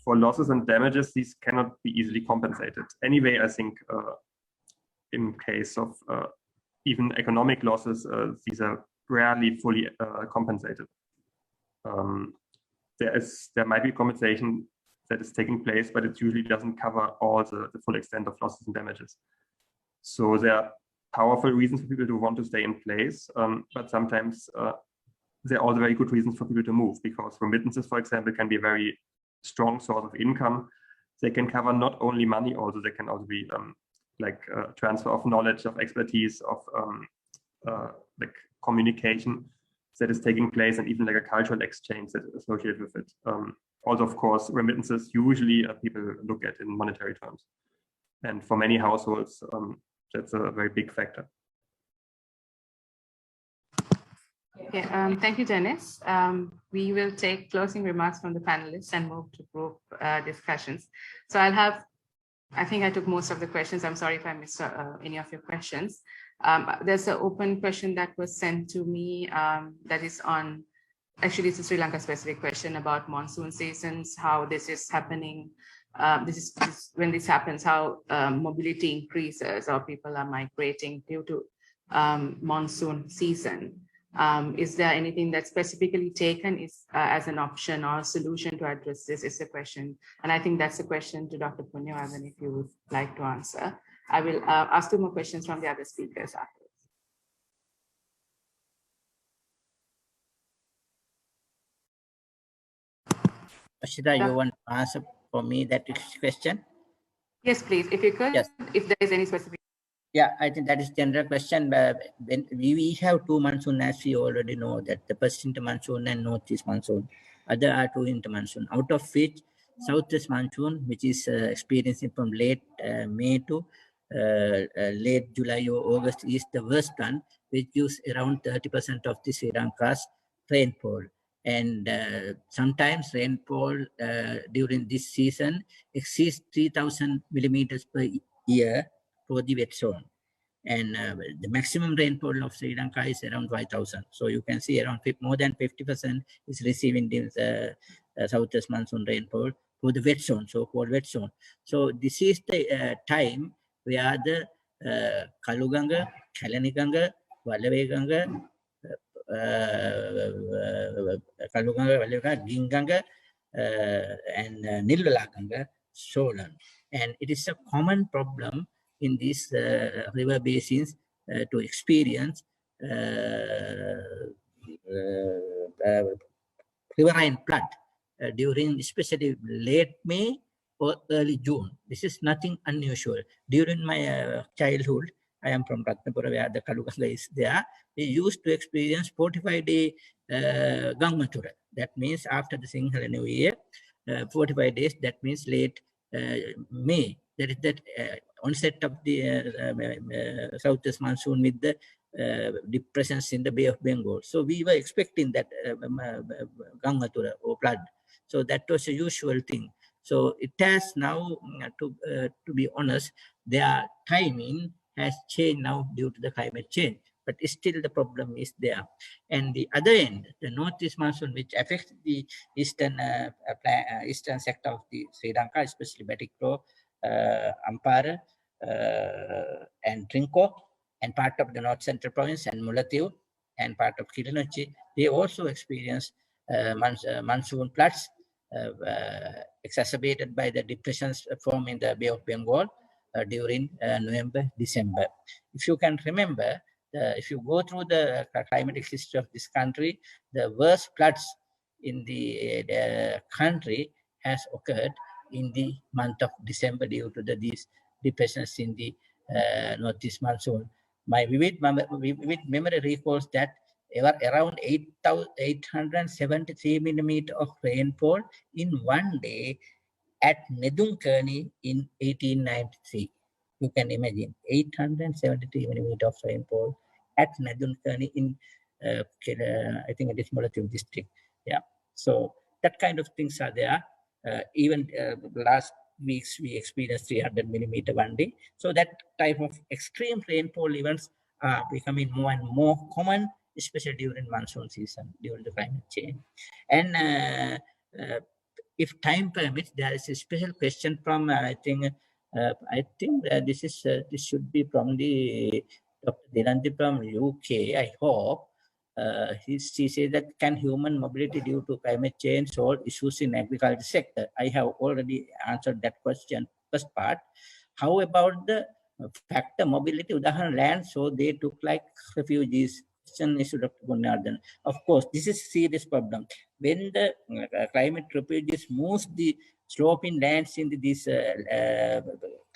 For losses and damages, these cannot be easily compensated. Anyway, I think in case of even economic losses, these are rarely fully compensated. There might be compensation that is taking place, but it usually doesn't cover all the full extent of losses and damages. So there are powerful reasons for people to want to stay in place, but sometimes there are also very good reasons for people to move, because remittances, for example, can be a very strong source of income. They can cover not only money, also they can also be like transfer of knowledge, of expertise, of like communication that is taking place, and even like a cultural exchange that is associated with it. Also, of course, remittances usually people look at in monetary terms. And for many households, that's a very big factor. Okay, thank you, Dennis. We will take closing remarks from the panelists and move to group discussions. So I think I took most of the questions. I'm sorry if I missed any of your questions. There's an open question that was sent to me that is on, actually it's a Sri Lanka specific question about monsoon seasons, how this is happening. When this happens, how mobility increases or people are migrating due to monsoon season. Is there anything that's specifically taken as an option or a solution to address this is the question. And I think that's a question to Dr. Punyavanan, if you would like to answer. I will ask 2 more questions from the other speakers afterwards. Ashita, you want to answer for me that question? Yes, please. If you could, yes. If there is any specific. Yeah, I think that is general question. When we have 2 monsoon, as we already know, that the Pacific monsoon and northeast monsoon. Other are 2 intermonsoon, out of which southwest monsoon, which is experiencing from late May to late July or August, is the worst one, which gives around 30% of the Sri Lanka's rainfall. And sometimes rainfall during this season exceeds 3,000 millimeters per year for the wet zone. And the maximum rainfall of Sri Lanka is around 5,000. So you can see around more than 50% is receiving the southwest monsoon rainfall for the wet zone, so-called wet zone. So this is the time where the Kaluganga, Kalaniganga, Walaveganga, Kaluganga, Walaveganga, Ginganga, and Nilvalaganga swollen. And it is a common problem in these river basins to experience riverine flood during especially late May or early June. This is nothing unusual. During my childhood, I am from Ratnapura, where the Kaluganga is there. We used to experience 45-day Gangmatura. That means after the Sinhala New Year, 45 days, that means late May. That is that onset of the southwest monsoon with the depressions in the Bay of Bengal. So we were expecting that Gangmatura or flood. So that was a usual thing. So it has now, to be honest, their timing has changed now due to the climate change. But still the problem is there. And the other end, the northeast monsoon, which affects the eastern sector of the Sri Lanka, especially Batikro, Ampara, and Trinco, and part of the North Central Province and Mullaitivu, and part of Kilinochchi, they also experience monsoon floods exacerbated by the depressions formed in the Bay of Bengal during November, December. If you can remember, if you go through the climatic history of this country, the worst floods in the country has occurred in the month of December due to these depressions in the northeast monsoon. My vivid memory recalls that around 873 millimeters of rainfall in one day at Nedumkerni in 1893. You can imagine 873 millimeters of rainfall at Nedumkerni in I think it is Mullaitivu district. Yeah, so that kind of things are there. Even last weeks we experienced 300 millimeter one day. So that type of extreme rainfall events are becoming more and more common, especially during monsoon season, during the climate change. And if time permits, there is a special question from I think this should be from the Dr. Dinanthi from UK. I hope she says that can human mobility due to climate change solve issues in agriculture sector? I have already answered that question, first part. How about the factor mobility, udaharan land, so they took like refugees. Of course, this is a serious problem. When the climate refugees moves the sloping lands in these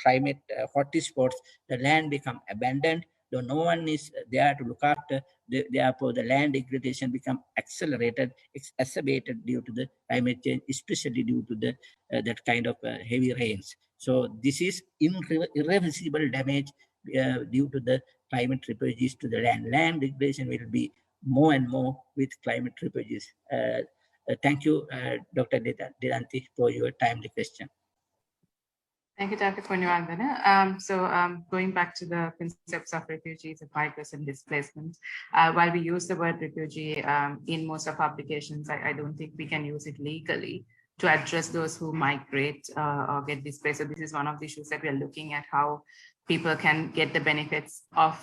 climate hotspots, the land become abandoned, though no one is there to look after. Therefore, the land degradation become accelerated, exacerbated due to the climate change, especially due to the that kind of heavy rains. So this is irreversible damage due to the climate refugees to the land. Land degradation will be more and more with climate refugees. Thank you, Dr. Dedanti, for your timely question. Thank you, Dr. Punyavardhana. Going back to the concepts of refugees, of migrants and displacement, while we use the word refugee in most of our publications, I don't think we can use it legally to address those who migrate or get displaced. So this is one of the issues that we are looking at, how people can get the benefits of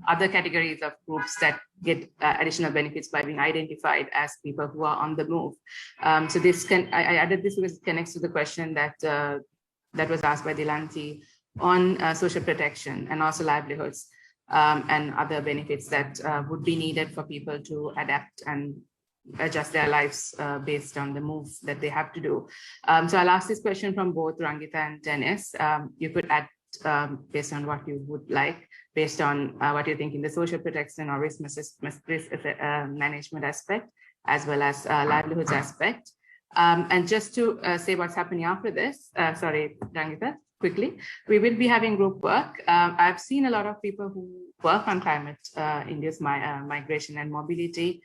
other categories of groups that get additional benefits by being identified as people who are on the move. So this I added this because it connects to the question that that was asked by Delanti on social protection and also livelihoods and other benefits that would be needed for people to adapt and adjust their lives based on the move that they have to do. So I'll ask this question from both Rangita and Dennis. You could add based on what you would like, based on what you think in the social protection or risk management aspect, as well as livelihoods aspect. And just to say what's happening after this, sorry, Rangita, quickly, we will be having group work. I've seen a lot of people who work on climate-induced migration and mobility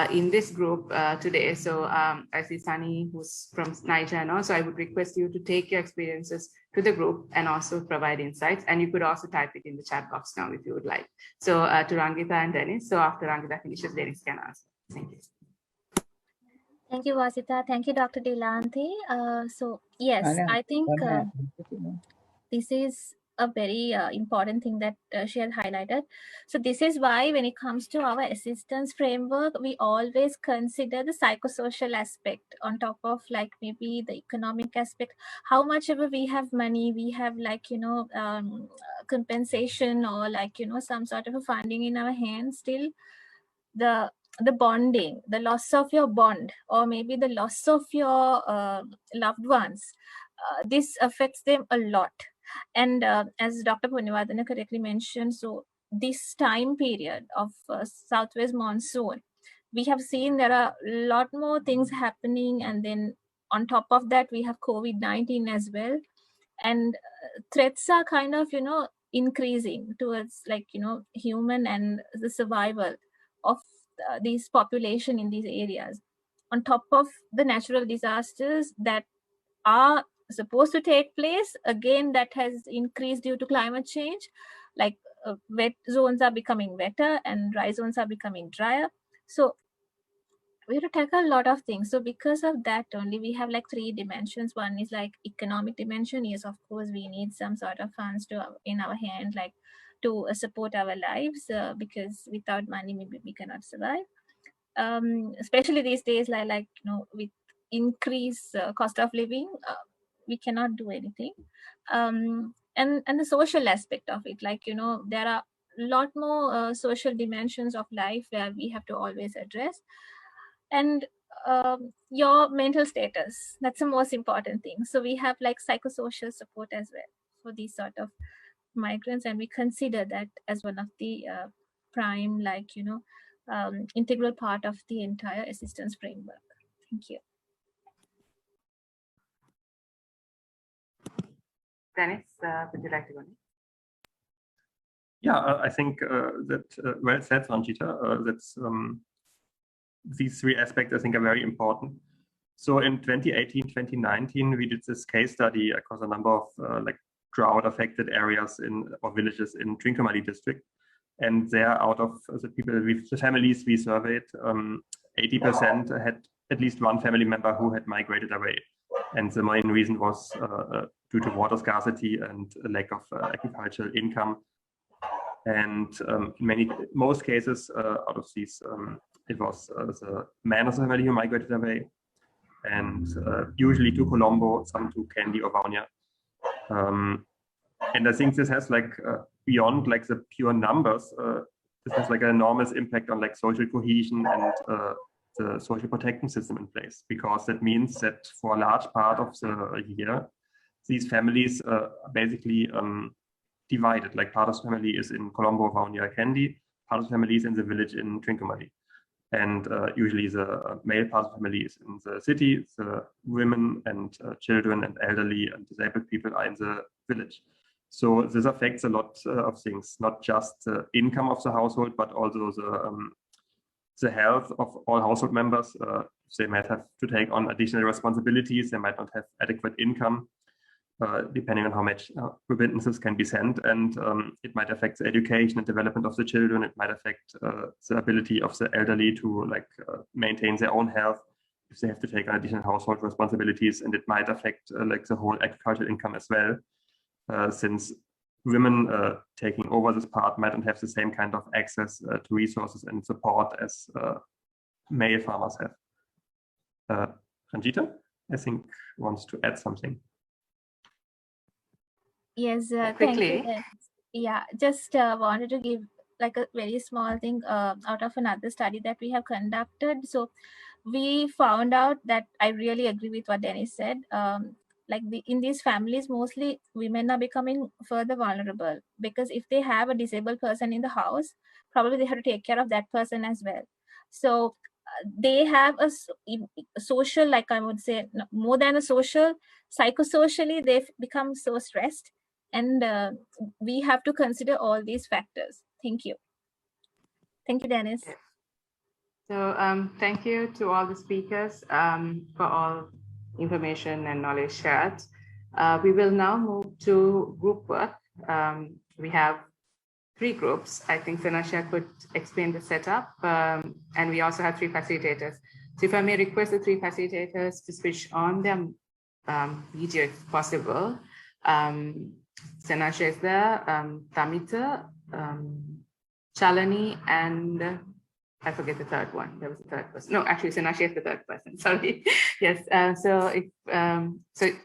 in this group today. So I see Sunny, who's from Niger, and also I would request you to take your experiences to the group and also provide insights. And you could also type it in the chat box now if you would like. So to Rangita and Dennis. So after Rangita finishes, Dennis can answer. Thank you. Thank you, Vasita. Thank you, Dr. Delanti. So yes, I think this is a very important thing that she had highlighted. So this is why when it comes to our assistance framework, we always consider the psychosocial aspect on top of like maybe the economic aspect. How much ever we have money, we have like, you know, compensation or like, you know, some sort of a funding in our hands, still the bonding, the loss of your bond, or maybe the loss of your loved ones, this affects them a lot. And as Dr. Punyavardhana correctly mentioned, so this time period of southwest monsoon, we have seen there are a lot more things happening, and then on top of that we have COVID-19 as well, and threats are kind of, you know, increasing towards like, you know, human and the survival of these population in these areas, on top of the natural disasters that are supposed to take place, again that has increased due to climate change, like wet zones are becoming wetter and dry zones are becoming drier. So we have to tackle a lot of things. So because of that only, we have like 3 dimensions. One is like economic dimension. Yes, of course we need some sort of funds to in our hand, like to support our lives, because without money maybe we cannot survive, especially these days, like you know, with increased cost of living, we cannot do anything. And the social aspect of it, like, you know, there are a lot more social dimensions of life where we have to always address. And your mental status, that's the most important thing. So we have like psychosocial support as well for these sort of migrants, and we consider that as one of the prime, like, you know, integral part of the entire assistance framework. Thank you. Dennis, would you like to go next? Yeah, I think that well said, Rangita. That's these 3 aspects I think are very important. So in 2018, 2019, we did this case study across a number of like drought-affected areas or villages in Trincomalee district, and there, out of the families we surveyed, 80% had at least one family member who had migrated away, and the main reason was due to water scarcity and a lack of agricultural income. And in most cases, out of these, it was the man of the family who migrated away, and usually to Colombo, some to Kandy or Vaunia. And I think this has like beyond like the pure numbers, this has like an enormous impact on like social cohesion and the social protection system in place, because that means that for a large part of the year, these families are basically divided. Like part of the family is in Colombo, Vaunio, Candy, part of the family is in the village in Trincomalee. And usually the male part of the family is in the city, the women and children and elderly and disabled people are in the village. So this affects a lot of things, not just the income of the household, but also the health of all household members. They might have to take on additional responsibilities. They might not have adequate income, depending on how much remittances can be sent. And it might affect the education and development of the children. It might affect the ability of the elderly to like maintain their own health if they have to take on additional household responsibilities. And it might affect like the whole agricultural income as well, since women taking over this part might not have the same kind of access to resources and support as male farmers have. Ranjita, I think, wants to add something. Yes, Quickly. thank you. Yeah, just wanted to give like a very small thing out of another study that we have conducted. So we found out that I really agree with what Dennis said. Like in these families, mostly women are becoming further vulnerable, because if they have a disabled person in the house, probably they have to take care of that person as well. So they have a social, like I would say, more than a social, psychosocially, they've become so stressed. And we have to consider all these factors. Thank you. Thank you, Dennis. So thank you to all the speakers for all information and knowledge shared. We will now move to group work. We have 3 groups. I think Sanasha could explain the setup. And we also have 3 facilitators. So if I may request the 3 facilitators to switch on their video if possible. Sanasha is there, Tamita, Chalani, and I forget the third one. There was a third person. No, actually, Sanasha is the third person. Sorry. Yes. So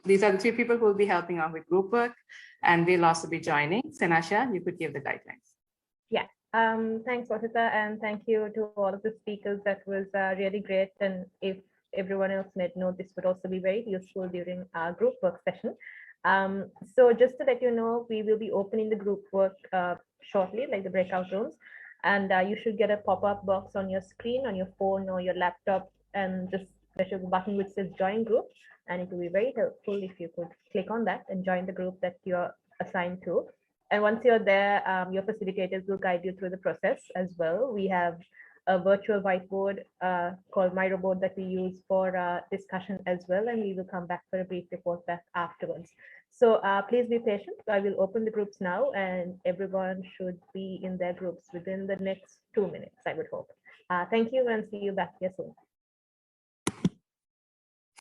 these are the 3 people who will be helping out with group work, and we'll also be joining. Sanasha, you could give the guidelines. Yeah. Thanks, Vasita, and thank you to all of the speakers. That was really great. And if everyone else made note, this would also be very useful during our group work session. So just to let you know, we will be opening the group work shortly, like the breakout rooms. And you should get a pop-up box on your screen, on your phone or your laptop, and just there's a button which says join group. And it will be very helpful if you could click on that and join the group that you're assigned to. And once you're there, your facilitators will guide you through the process as well. We have a virtual whiteboard called MyRobot that we use for discussion as well. And we will come back for a brief report back afterwards. So please be patient. I will open the groups now, and everyone should be in their groups within the next 2 minutes, I would hope. Thank you, and see you back here soon.